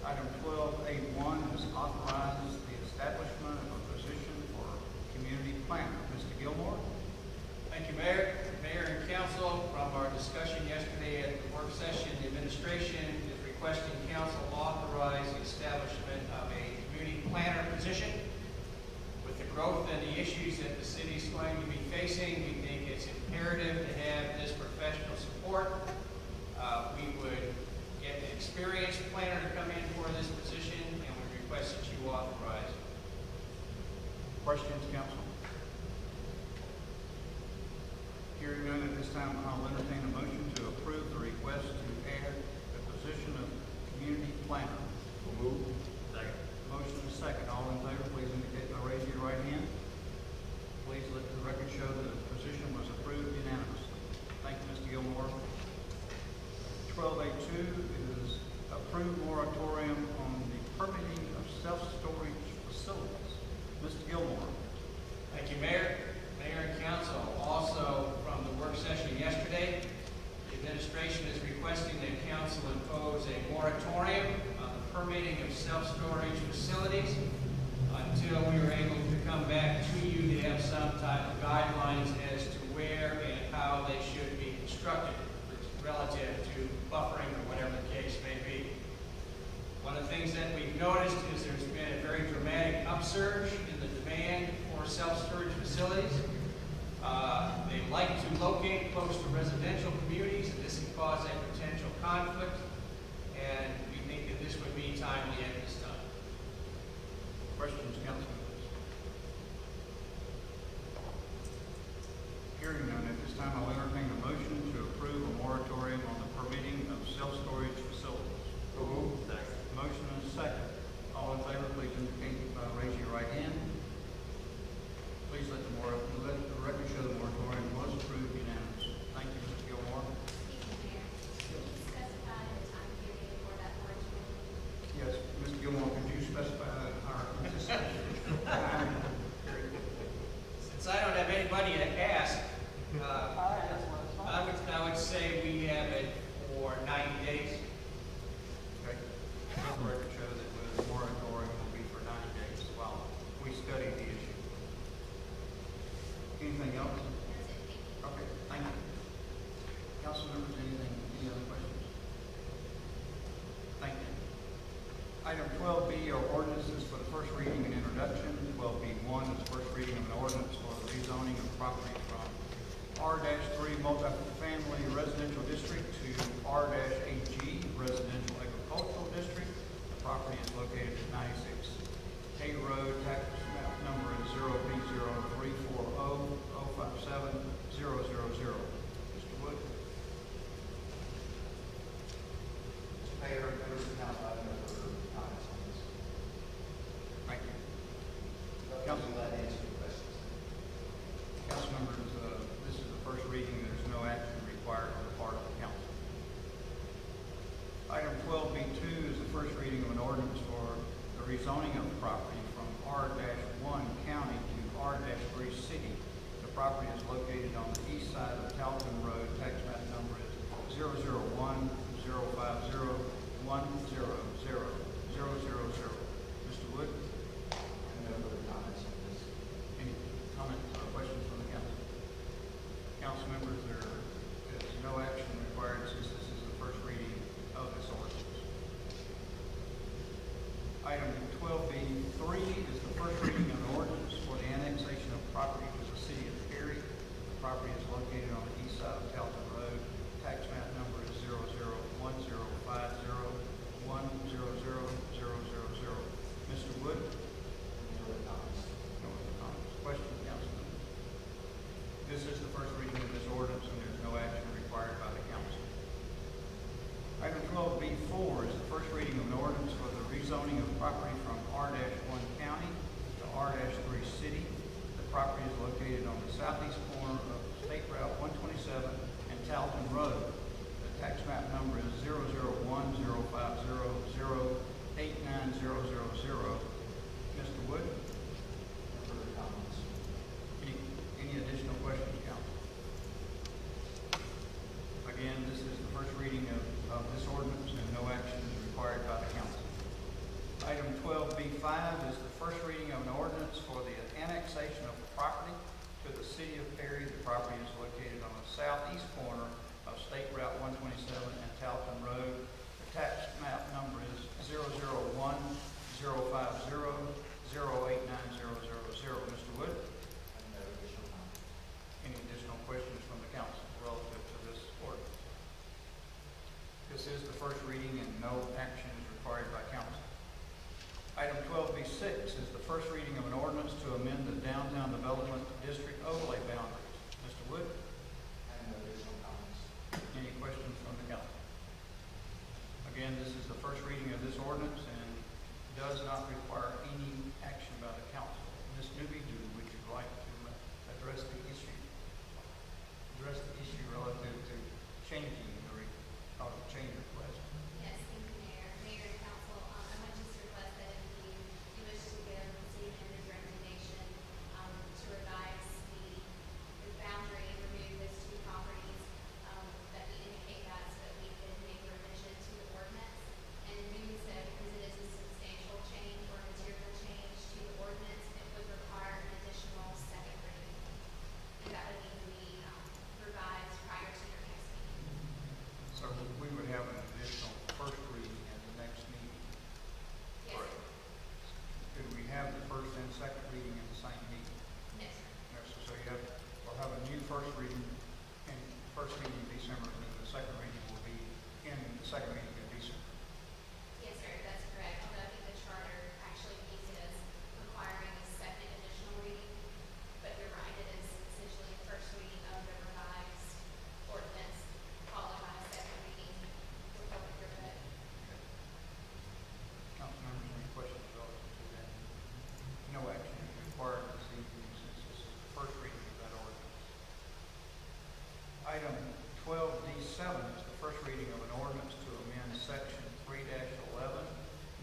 Item 12A1 is authorizes the establishment of a position for community planner. Mr. Gilmore? Thank you, Mayor. Mayor and council, from our discussion yesterday at the work session, the administration is requesting council authorize the establishment of a community planner position. With the growth and the issues that the city is going to be facing, we think it's imperative to have this professional support. We would get an experienced planner to come in for this position, and we request that you authorize. Questions, council? Hearing none at this time, I'll entertain a motion to approve the request to add the position of community planner. Move. Second. Motion is second. All in favor, please indicate by raising your right hand. Please let the record show that the position was approved unanimously. Thank you, Mr. Gilmore. 12A2 is approved moratorium on the permitting of self-storage facilities. Mr. Gilmore. Thank you, Mayor. Mayor and council, also from the work session yesterday, the administration is requesting that council impose a moratorium on the permitting of self-storage facilities until we are able to come back to you to have some type of guidelines as to where and how they should be constructed relative to buffering or whatever the case may be. One of the things that we've noticed is there's been a very dramatic upsurge in the demand for self-storage facilities. They like to locate close to residential communities, and this can cause a potential conflict, and we think that this would be timely at this time. Questions, councilman? Hearing none, at this time I'll entertain a motion to approve a moratorium on the permitting of self-storage facilities. Motion and a second. All in favor, please indicate by raising your right hand. Please let the record show the moratorium was approved unanimously. Thank you, Mr. Gilmore. Excuse me, Mayor. Can you specify the time period for that moratorium? Yes, Mr. Gilmore, could you specify our anticipation time period? Since I don't have anybody to ask, I would say we have it for 90 days. Okay. The record show that the moratorium will be for 90 days while we study the issue. Anything else? That's it, thank you. Okay, thank you. Council members, any other questions? Thank you. Item 12B are ordinances for the first reading and introduction. 12B1 is first reading of an ordinance for the rezoning of property from R-3 multifamily residential district to R-AG residential agricultural district. The property is located at 96 K Road, tax map number is 0B0340057000. Mr. Wood? Mayor, members of the council, I have no further comments on this. Thank you. Council, glad to answer your questions. Council members, this is the first reading. There's no action required on the part of the council. Item 12B2 is the first reading of an ordinance for the rezoning of the property from R-1 county to R-3 city. The property is located on the east side of Talcott Road. Tax map number is 00105010000. Mr. Wood? No further comments on this. Any comments or questions from the council? Council members, there is no action Item 12B3 is the first reading of an ordinance for the annexation of property to the city of Perry. The property is located on the east side of Talton Road. Tax map number is 001050100000. Mr. Wood? No other comments. Question, Councilman? This is the first reading of this ordinance, and there's no action required by the council. Item 12B4 is the first reading of an ordinance for the rezoning of property from R-1 County to R-3 City. The property is located on the southeast corner of State Route 127 and Talton Road. The tax map number is 00105008900. Mr. Wood? No further comments. Any additional questions, council? Again, this is the first reading of this ordinance, and no action is required by the council. Item 12B5 is the first reading of an ordinance for the annexation of property to the city of Perry. The property is located on the southeast corner of State Route 127 and Talton Road. The tax map number is 00105008900. Mr. Wood? No additional comments. Any additional questions from the council relative to this ordinance? This is the first reading, and no action is required by council. Item 12B6 is the first reading of an ordinance to amend the downtown development district overlay boundaries. Mr. Wood? No additional comments. Any questions from the council? Again, this is the first reading of this ordinance and does not require any action by the council. Ms. Newby, would you like to address the issue relative to changing change request? Yes, thank you, Mayor. Mayor and Council, I would just request that if you wish to give the city manager's recommendation to revise the boundary and remove those two properties, that we indicate that so that we can make a revision to the ordinance. And doing so, because it is a substantial change or material change to the ordinance, it would require an additional second reading. And that would need to be revised prior to your next meeting. So we would have an additional first reading at the next meeting. Yes, Correct. Could we have the first and second reading in the same meeting? yes, sir. No, so we'll have a new first reading in first meeting in December, and then the second reading will be in the second meeting in December. Yes, sir, that's correct. Although I think the charter actually views it as requiring a second additional reading. But you're right, it is essentially the first reading of the revised ordinance, followed by a second reading for public debate. Council members, any questions relative to that? No action is required this evening since this is the first reading of that ordinance. Item 12D7 is the first reading of an ordinance to amend section 3-11,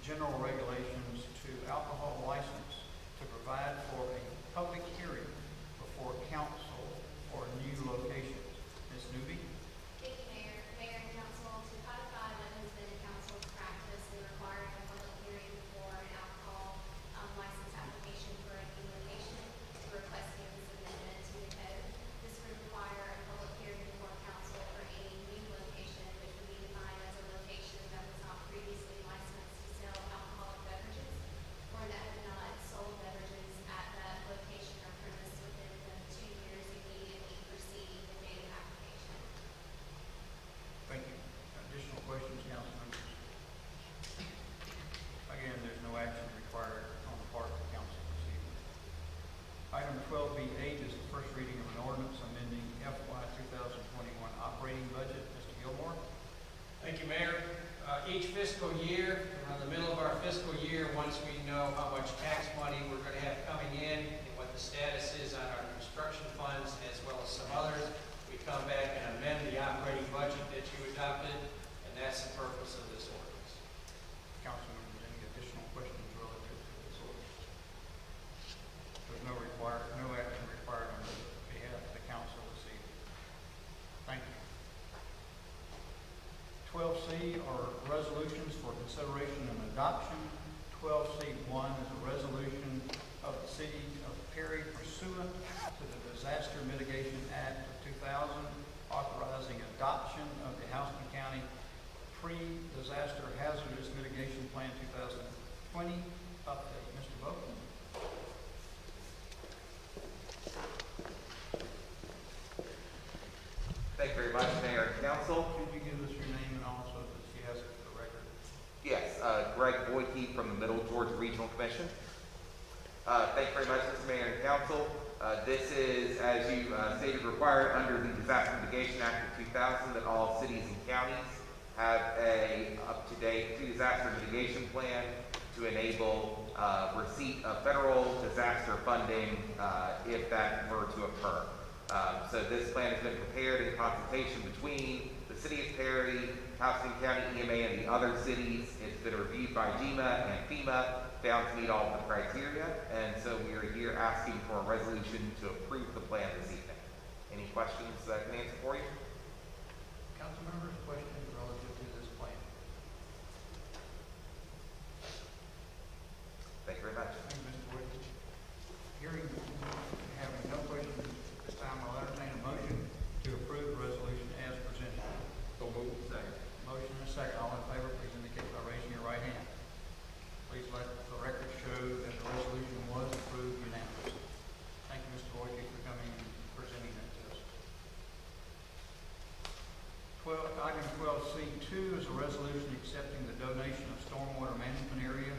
general regulations to alcohol license to provide for a public hearing before council for new locations. Ms. Newby? Thank you, Mayor. Mayor and Council, to codify what has been council's practice in requiring a public hearing for an alcohol license application for a new location, we're requesting this amendment to the code. This would require a public hearing before council for any new location, which would be defined as a location that was not previously licensed to sell alcoholic beverages or that had not sold beverages at that location or premise within the 2 years immediately preceding the date of application. Thank you. Additional questions, council members? Again, there's no action required on the part of the council this evening. Item 12B8 is the first reading of an ordinance amending FY 2021 operating budget. Mr. Gilmore? Thank you, Mayor. Each fiscal year, around the middle of our fiscal year, once we know how much tax money we're going to have coming in and what the status is on our construction funds as well as some others, we come back and amend the operating budget that you adopted, and that's the purpose of this ordinance. Council members, any additional questions relative to this ordinance? There's no action required on behalf of the council this evening. Thank you. 12C are resolutions for consideration and adoption. 12C1 is a resolution of the city of Perry pursuant to the Disaster Mitigation Act of 2000, authorizing adoption of the Houston County Pre-Disaster Hazardous Mitigation Plan 2020 2020 update. Mr. Bowman. Thank you very much, Mayor and Council. Could you give us your name and also the CS for the record? Yes, Greg Boyke from the Middle Georgia Regional Commission. Thank you very much, Mr. Mayor and Council. This is, as you stated, required under the Disaster Mitigation Act of 2000 that all cities and counties have a up-to-date pre-disaster mitigation plan to enable receipt of federal disaster funding if that were to occur. So this plan has been prepared in consultation between the City of Perry, Houston County EMA, and the other cities. It's been reviewed by GEMA and FEMA, found to meet all of the criteria, and so we are here asking for a resolution to approve the plan this evening. Any questions that I can answer for you? Council members, questions relative to this plan? Thank you very much. Thank you, Mr. Wood. Hearing, having no questions at this time, I'll entertain a motion to approve the resolution as presented. So moved. Second. Motion and a second. All in favor, please indicate by raising your right hand. Please let the record show that the resolution was approved unanimously. Thank you, Mr. Boyke, for coming and presenting that to us. Item 12C2 is a resolution accepting the donation of stormwater management area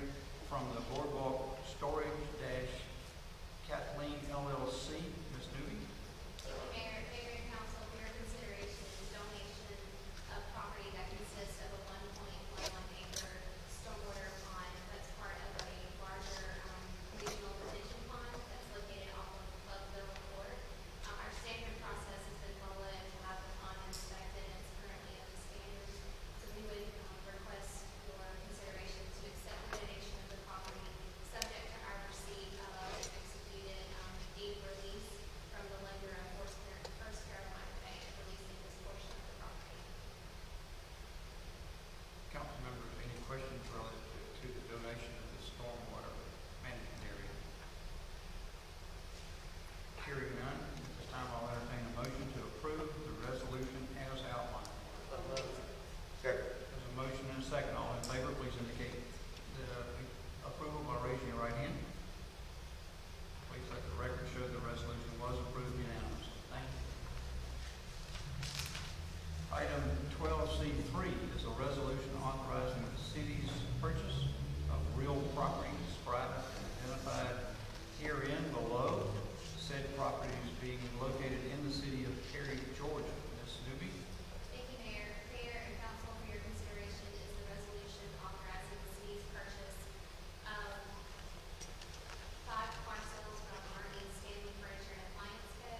from the Boardwalk Storage Kathleen LLC. Ms. Newby. Mayor and Council, for your consideration is donation of property that consists of a 1.11 acre stormwater pond that's part of a larger regional retention pond that's located off of Clubville Court. Our standard process has been followed to have the pond inspected, and it's currently up to standards. So we would request your consideration to accept the donation of the property, subject to our receipt of executed deed release from the lender of First Carolina Bank, releasing this portion of the property. Council members, any questions relative to the donation of the stormwater management area? Hearing none, at this time I'll entertain a motion to approve the resolution as outlined. Second. There's a motion and a second. All in favor, please indicate the approval by raising your right hand. Please let the record show the resolution was approved unanimously. Thank you. Item 12C3 is a resolution authorizing the city's purchase of real property described and identified herein below. Said properties being located in the city of Perry, Georgia. Ms. Newby. Thank you, Mayor and Council, for your consideration is the resolution authorizing the city's purchase of 5 parcels from Arnie Stanley Furniture and Appliance Co.,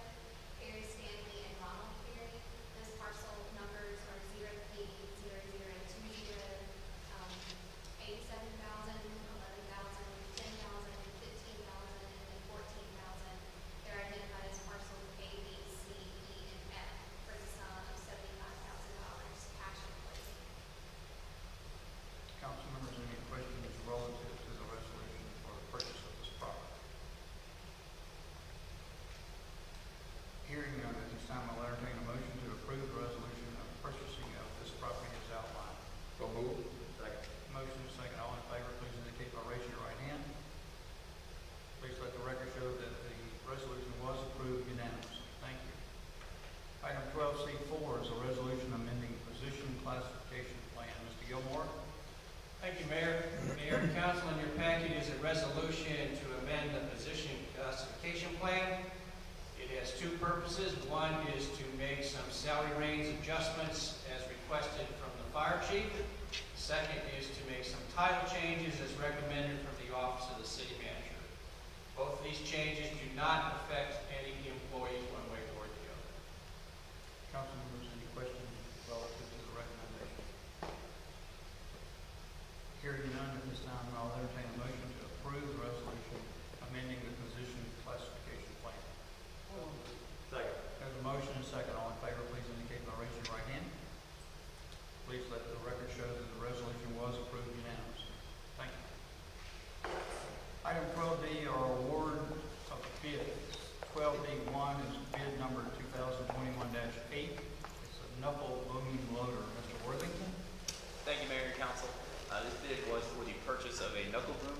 Perry Stanley and Ronald Perry. Those parcel numbers are 0P0020, 87,000, 11,000, 10,000, 15,000, and then 14,000. They're identified as parcels A, B, C, E, and F for the sum of $75,000 cash and closing. Council members, any questions relative to the resolution for the purchase of this property? Hearing none, at this time I'll entertain a motion to approve the resolution of purchasing of this property as outlined. So moved. Second. Motion is second. All in favor, please indicate by raising your right hand. Please let the record show that the resolution was approved unanimously. Thank you. Item 12C4 is a resolution amending position classification plan. Mr. Gilmore. Thank you, Mayor. Mayor and Council, in your packet is a resolution to amend the position classification plan. It has two purposes. One is to make some salary range adjustments as requested from the fire chief. Second is to make some title changes as recommended from the office of the city manager. Both of these changes do not affect any employees one way or the other. Council members, any questions relative to the recommendation? Hearing none, at this time I'll entertain a motion to approve the resolution amending the position classification plan. Second. There's a motion and a second. All in favor, please indicate by raising your right hand. Please let the record show that the resolution was approved unanimously. Thank you. Item 12D are award of bids. 12D1 is bid number 2021-8. It's a knuckle booming loader. Mr. Worthington. Thank you, Mayor and Council. This bid was for the purchase of a knuckle boom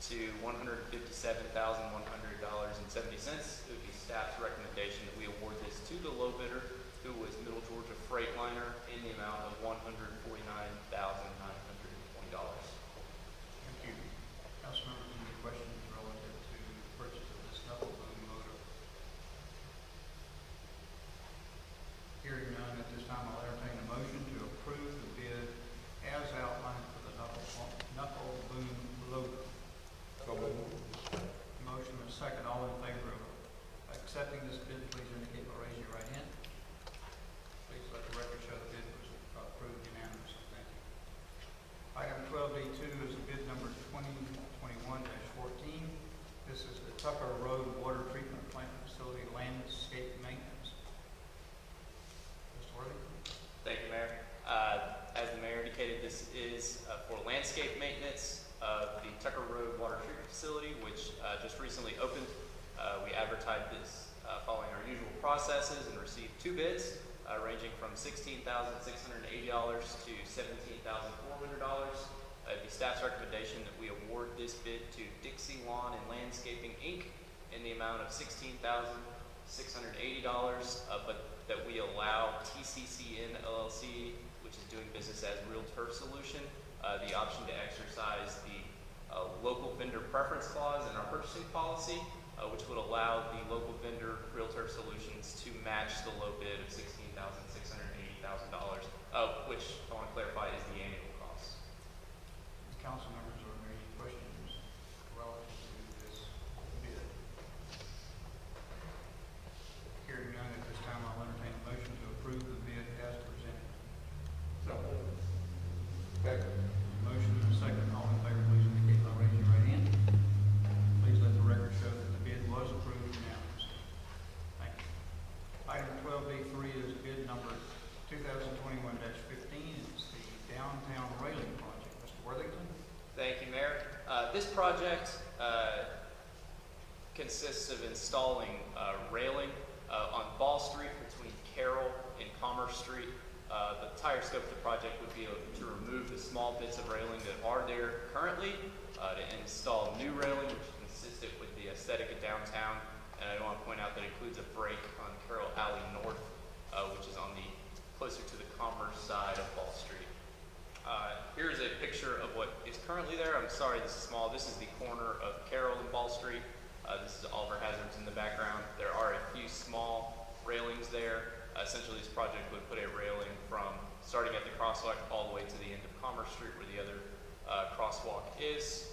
to $157,100.70. It would be staff's recommendation that we award this to the low bidder, who was Middle Georgia Freightliner, in the amount of $149,920. Thank you. Council members, any questions relative to the purchase of this double boom loader? Hearing none, at this time I'll entertain a motion to approve the bid as outlined for the knuckle boom loader. So moved. Motion and a second. All in favor of accepting this bid, please indicate by raising your right hand. Please let the record show the bid was approved unanimously. Thank you. Item 12D2 is bid number 2021-14. This is the Tucker Road Water Treatment Plant Facility Landscape Maintenance. Mr. Worthington? Thank you, Mayor. As the mayor indicated, this is for landscape maintenance of the Tucker Road Water Treatment Facility, which just recently opened. We advertised this following our usual processes and received 2 bids, ranging from $16,680 to $17,400. It'd be staff's recommendation that we award this bid to Dixie Lawn and Landscaping, Inc. in the amount of $16,680, but that we allow TCCN LLC, which is doing business as Realtor Solution, the option to exercise the local vendor preference clause in our purchasing policy, which would allow the local vendor Realtor Solutions to match the low bid of $16,680,000, which I want to clarify is the annual cost. Council members, are there any questions relative to this bid? Hearing none, at this time I'll entertain a motion to approve the bid as presented. So moved. Second. Motion and a second. All in favor, please indicate by raising your right hand. Please let the record show that the bid was approved unanimously. Thank you. Item 12B3 is bid number 2021-15. It's the downtown railing project. Mr. Worthington? Thank you, Mayor. This project consists of installing railing on Ball Street between Carroll and Commerce Street. The entire scope of the project would be to remove the small bits of railing that are there currently, to install new railing, which is consistent with the aesthetic of downtown. And I want to point out that includes a break on Carroll Alley North, which is on the closer to the Commerce side of Ball Street. Here's a picture of what is currently there. I'm sorry, this is small. This is the corner of Carroll and Ball Street. This is Oliver Hazards in the background. There are a few small railings there. Essentially, this project would put a railing from starting at the crosswalk all the way to the end of Commerce Street, where the other crosswalk is.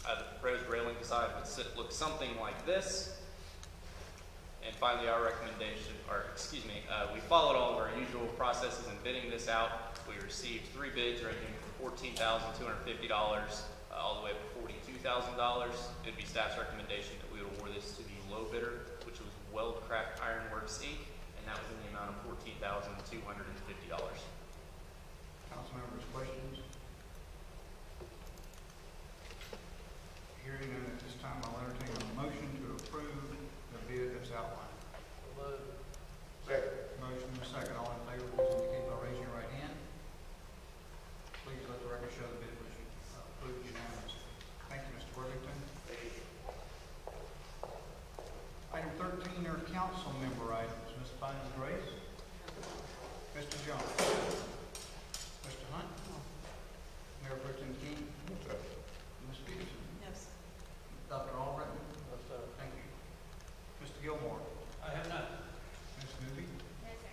The proposed railing design would look something like this. And finally, our recommendation, we followed all of our usual processes in bidding this out. We received 3 bids ranging from $14,250 all the way up to $42,000. It would be staff's recommendation that we would award this to the low bidder, which was Weldcraft Ironworks, Inc., and that was in the amount of $14,250. Council members, questions? Hearing none, at this time I'll entertain a motion to approve the bid as outlined. Second. Motion and a second. All in favor, please indicate by raising your right hand. Please let the record show the bid was approved unanimously. Thank you, Mr. Worthington. Thank you. Item 13 are council member items. Ms. Bynum Grace. Mr. Jones. Mr. Hunt. Mayor Pro Tem King. Ms. Peterson. Yes. Dr. Albritton. Yes, sir. Thank you. Mr. Gilmore. I have none. Ms. Newby. No, sir.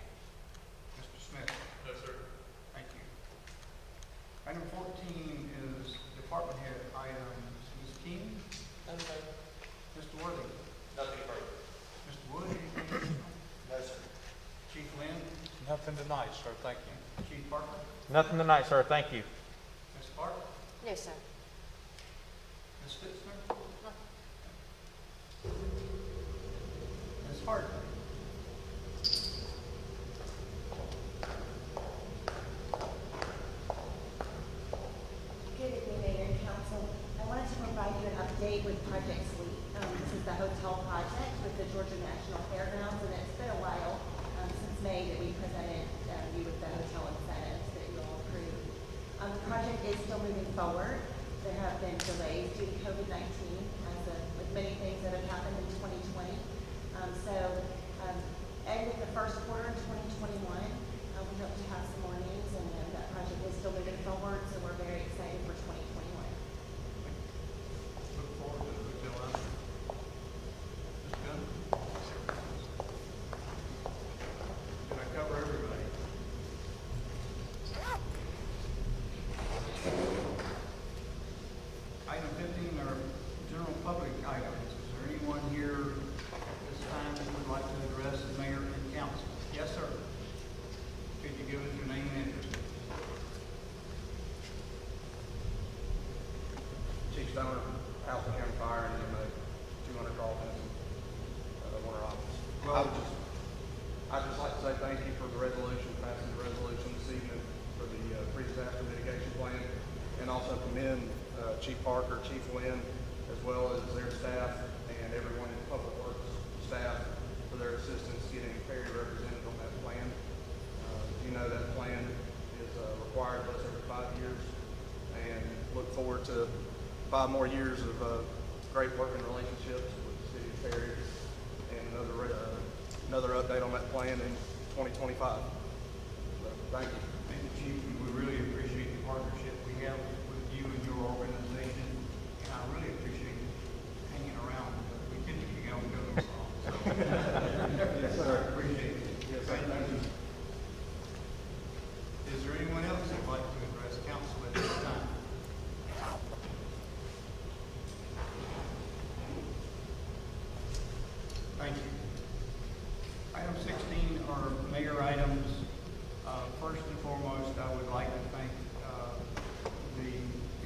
Mr. Smith. No, sir. Thank you. Item 14 is department head items. Ms. King. Okay. Mr. Worthington. Nothing further. Mr. Wood, anything? No, sir. Chief Lynn. Nothing tonight, sir. Thank you. Chief Parker. Nothing tonight, sir. Thank you. Ms. Clark. No, sir. Ms. Fitzner. Ms. Hart. Good evening, Mayor and Council. I wanted to provide you an update with Project Sleep. This is the hotel project with the Georgia National Fairgrounds, and it's been a while since May that we presented you with the hotel incentives that you all approved. The project is still moving forward. There have been delays due to COVID-19, with many things that have happened in 2020. And with the first quarter in 2021, we hope to have some more news, and that project is still moving forward, so we're very excited for 2021. Look forward to the hotel out. Ms. Gunn? Did I cover everybody? Item 15 are general public items. Is there anyone here at this time that would like to address the mayor and council? Yes, sir. Could you give us your name and address? Chief Stoner, Alpha County Fire, and EMA, 200 Carlton, Winter Office. Well, I'd just like to say thank you for the resolution, passing the resolution this evening for the pre-disaster mitigation plan, and also commend Chief Parker, Chief Lynn, as well as their staff and everyone in Public Works staff for their assistance getting Perry represented on that plan. You know that plan is required of us every 5 years, and look forward to 5 more years of great working relationships with the city of Perry, and another update on that plan in 2025. So, thank you. Thank you, Chief. We really appreciate the partnership we have with you and your organization, and I really appreciate hanging around. We typically go so. Yes, sir. I appreciate it. Yes, sir. Thank you. Is there anyone else who'd like to address council at this time? Thank you. Item 16 are mayor items. First and foremost, I would like to thank the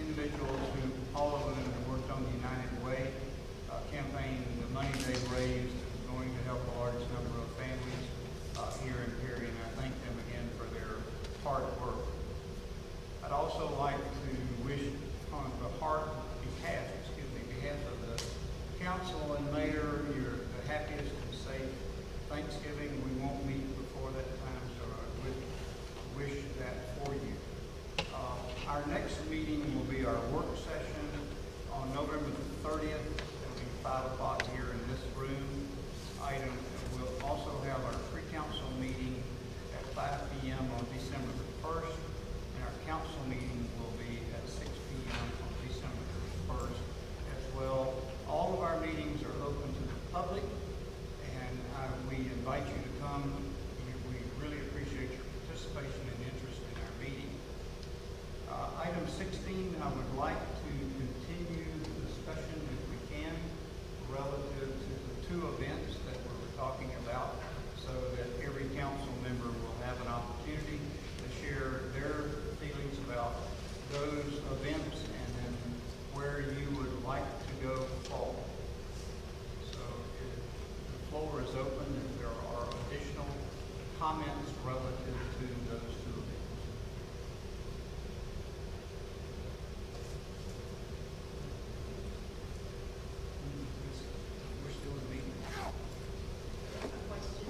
individuals who, all of them, have worked on the United Way campaign. The money they've raised is going to help a large number of families here in Perry, and I thank them again for their hard work. I'd also like to wish on behalf of the council and mayor, you're the happiest and safe Thanksgiving. We won't meet before that time, so I would wish that for you. Our next meeting will be our work session on November the 30th. It'll be 5 o'clock here in this room. We'll also have our pre-council meeting at 5 p.m. on December the 1st, and our council meeting will be at 6 p.m. on December the 1st as well. All of our meetings are open to the public, and we invite you to come. We really appreciate your participation and interest in our meeting. Item 16, I would like to continue the discussion, if we can, relative to the 2 events that we're talking about, so that every council member will have an opportunity to share their feelings about those events and then where you would like to go forward. So the floor is open if there are additional comments relative to those 2 events. We're still in meeting. Question.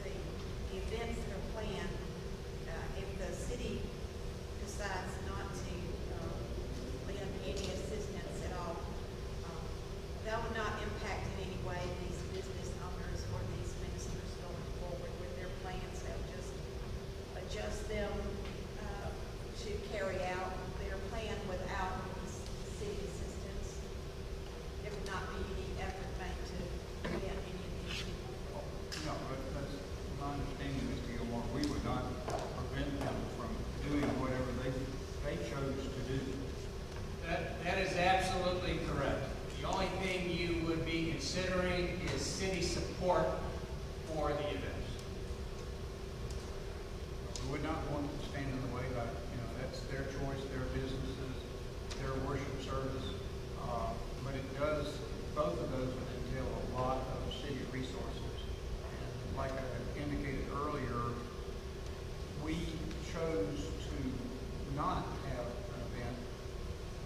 The events that are planned, if the city decides not to lend any assistance at all, that will not impact in any way these business owners or these ministers going forward with their plans. They'll just adjust them to carry out their plan without city assistance. There would not be any effort made to get any of these people. No, but that's my understanding, Mr. Gilmore. We would not prevent them from doing whatever they chose to do. That is absolutely correct. The only thing you would be considering is city support for the events. We would not want to stand in the way, but, that's their choice, their businesses, their worship service. But it does, both of those would entail a lot of city resources. And like I indicated earlier, we chose to not have an event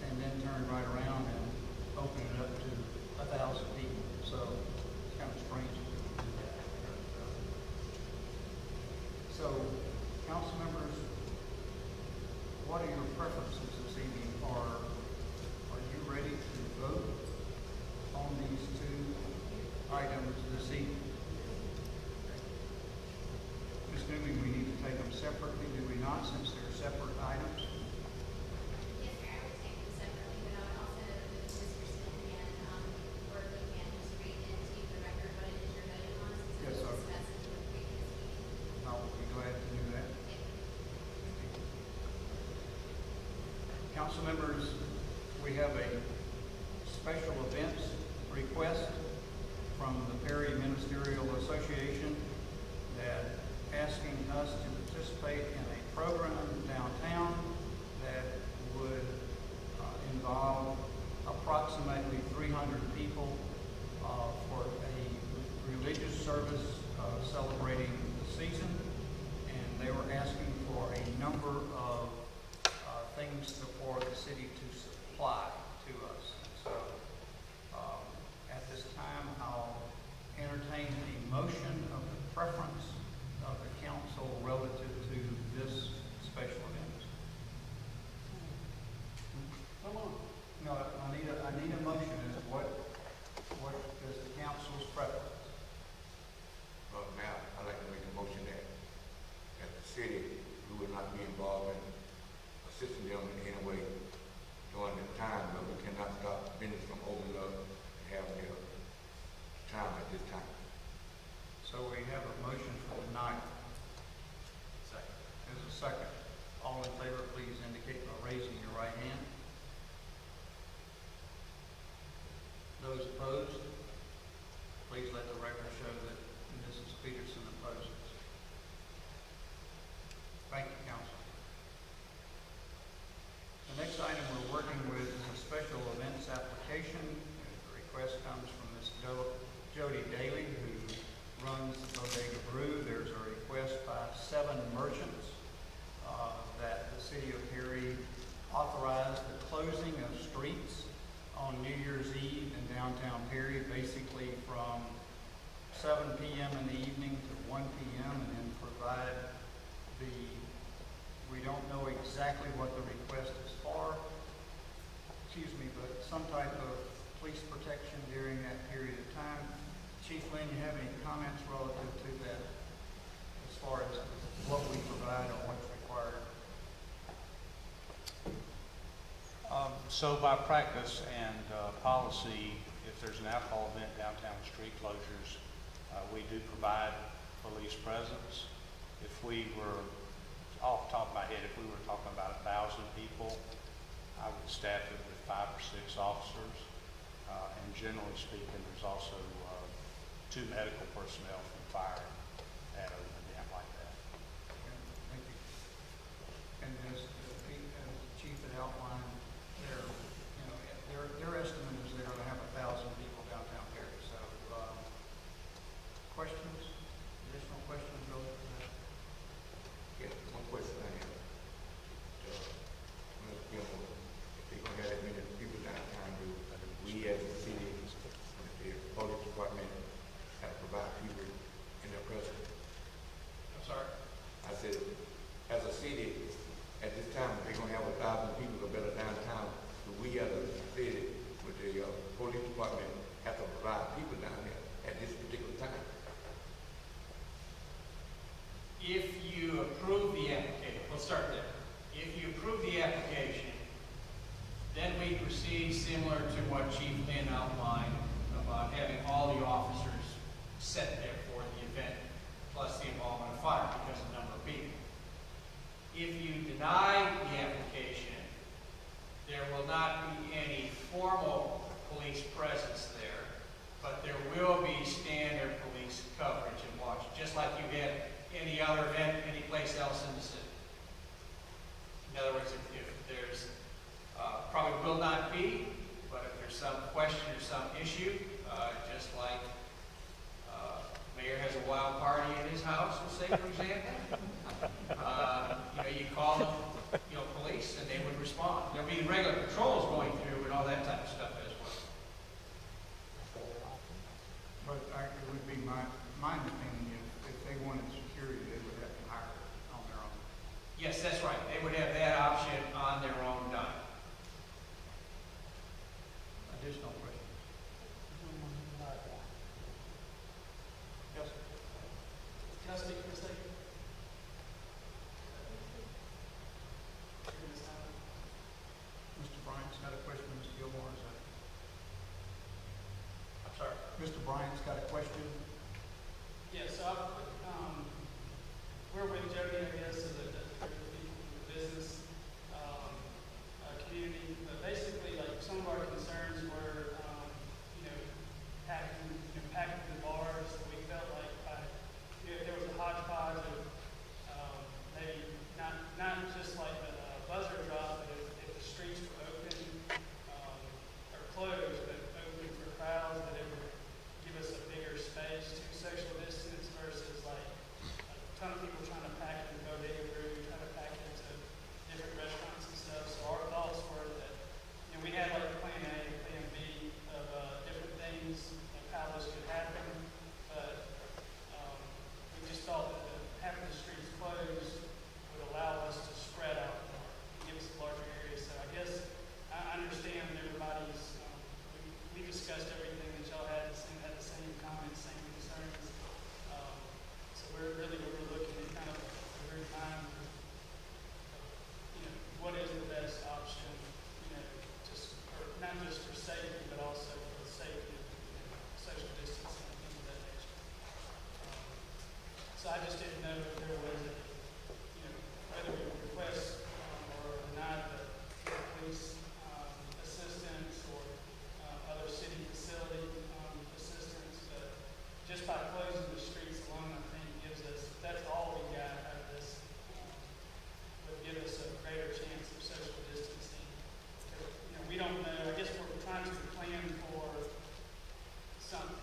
and then turn right around and open it up to 1,000 people. So it's kind of strange to do that. So, council members, your preferences this evening are you ready to vote on these two items this evening? Ms. Newman, we need to take them separately, do we not, since they're separate items? Yes, sir, I would take them separately, but I would also move Mr. Smith and, or we can just read into the record what it is you're voting on, since Yes, it sir. was discussed in the previous meeting. I will be glad to do that. Council members, we have a special events request from the Perry Ministerial Association that asking us to participate in a program downtown that would involve approximately 300 people for a religious service celebrating the season. And they were asking for a number of things for the city to supply to us. And so at this time, I'll entertain a motion of the preference of the council relative to this special event. Come on. No, I need a motion. Is what is the council's preference? Now, I'd like to make a motion that the city, we will not be involved in assisting them in any way during the time, but we cannot stop business from opening up and having their time at this time. So we have a motion for tonight. Second. There's a second. All in favor, please indicate by raising your right hand. Those opposed, please let the record show that Mrs. Peterson opposes. Thank you, council. The next item we're working with is a special events application. The request comes from Ms. Jody Daly, who runs Bodega Brew. There's a request by 7 merchants that the city of Perry authorize the closing of streets on New Year's Eve in downtown Perry, basically from 7 p.m. in the evening to 1 p.m. and then provide we don't know exactly what the request is for, but some type of police protection during that period of time. Chief Lynn, you have any comments relative to that as far as what we provide or what's required? So by practice and policy, if there's an alcohol event downtown, street closures, we do provide police presence. If we were, off the top of my head, if we were talking about 1,000 people, I would staff it with 5 or 6 officers. And generally speaking, there's also 2 medical personnel from fire at an event like that. Thank you. And as the chief had outlined, their estimate is they're going to have 1,000 people downtown Perry. So, questions? Additional questions relative to that? Yeah, one question I have. If they're going to have that many people downtown, do we as a city, the police department, have to provide people in their presence? I'm sorry? I said, as a city, at this time, if they're going to have 1,000 people or better downtown, do we as a city, with the police department, have to provide people down there at this particular time? If you approve the application, we'll start there. If you approve the application, then we proceed similar to what Chief Lynn outlined about having all the officers set there for the event, plus the involvement of fire because of the number of people. If you deny the application, there will not be any formal police presence there, but there will be standard police coverage and watch, just like you have any other event any place else in the city. In other words, if there's, probably will not be, but if there's some question or some issue, just like mayor has a wild party in his house, we'll say, for example, you call them, police, and they would respond. There'll be regular patrols going through and all that type of stuff as well. But it would be my opinion, if they wanted security, they would have to hire it on their own. Yes, that's right. They would have that option. Mr. Bryant's got a question. Yeah, so we're with Jody, I guess, so that the business community. But basically, like some of our concerns were, packing the bars. We felt like there was a hodgepodge of maybe not just like the buzzer drop, but if the streets were open or closed, but open for crowds, that it would give us a bigger space to social distance versus like a ton of people trying to pack in the bodega room, trying to pack into different restaurants and stuff. So our thoughts were that we had like plan A, plan B of different things of how this could happen, but we just thought that having the streets closed would allow us to spread out more and give us a larger area. So I guess I understand everybody's, we discussed everything that y'all had the same comments, same concerns. So we were looking at kind of a very time, what is the best option, not just for safety, but also for the safety of social distancing and things of that nature. So I just didn't know if there was a, whether we request or deny the police assistance or other city facility assistance, but just by closing the streets alone, I think gives us, that's all we got out of this, would give us a greater chance of social distancing. We don't know, I guess we're trying to plan for something,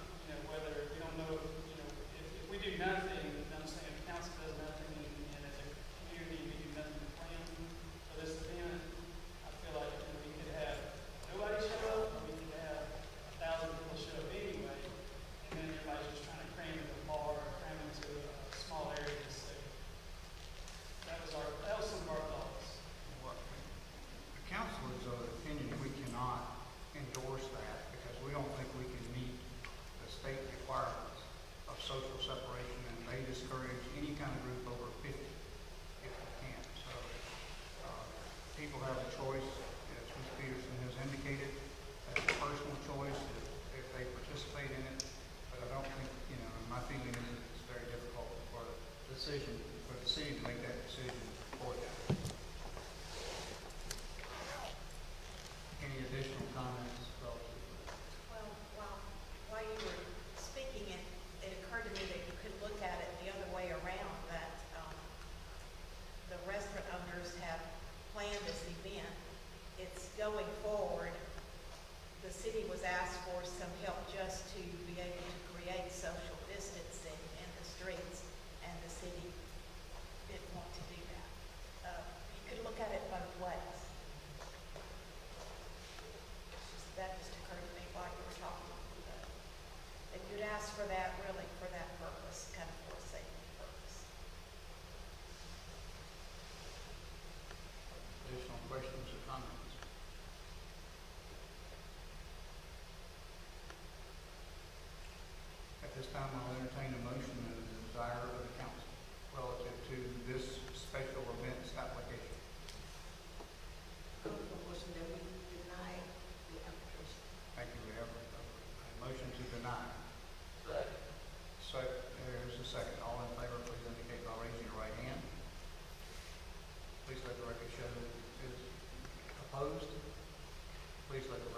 whether, we don't know, if we do nothing, I'm saying if council does nothing and as a community we do nothing to plan for this event, I feel like we could have nobody show up, or we could have 1,000 people show up anyway, and then everybody's just trying to cram into a bar or cram into a small area. So that was some of our thoughts. The council is of the opinion we cannot endorse that because we don't think we can meet the state requirements of social separation, and they discourage any kind of group over 50 if we can. So people have a choice, as Ms. Peterson has indicated, that's a personal choice if they participate in it. But I don't think, my feeling is that it's very difficult for the city to make that decision for them. Any additional comments relative to that? Well, while you were speaking, it occurred to me that you could look at it the other way around, that the restaurant owners have planned this event. It's going forward. The city was asked for some help just to be able to create social distancing in the streets, and the city didn't want to do that. You could look at it both ways. That just occurred to me while you were talking. And you'd ask for that really for that purpose, kind of for a safety purpose. Additional questions or comments? At this time, I'll entertain a motion of the desire of the council relative to this special events application. Motion that we deny the application. Thank you. We have a motion to deny. So there's a second. All in favor, please indicate by raising your right hand. Please let the record show that it is opposed. Please let the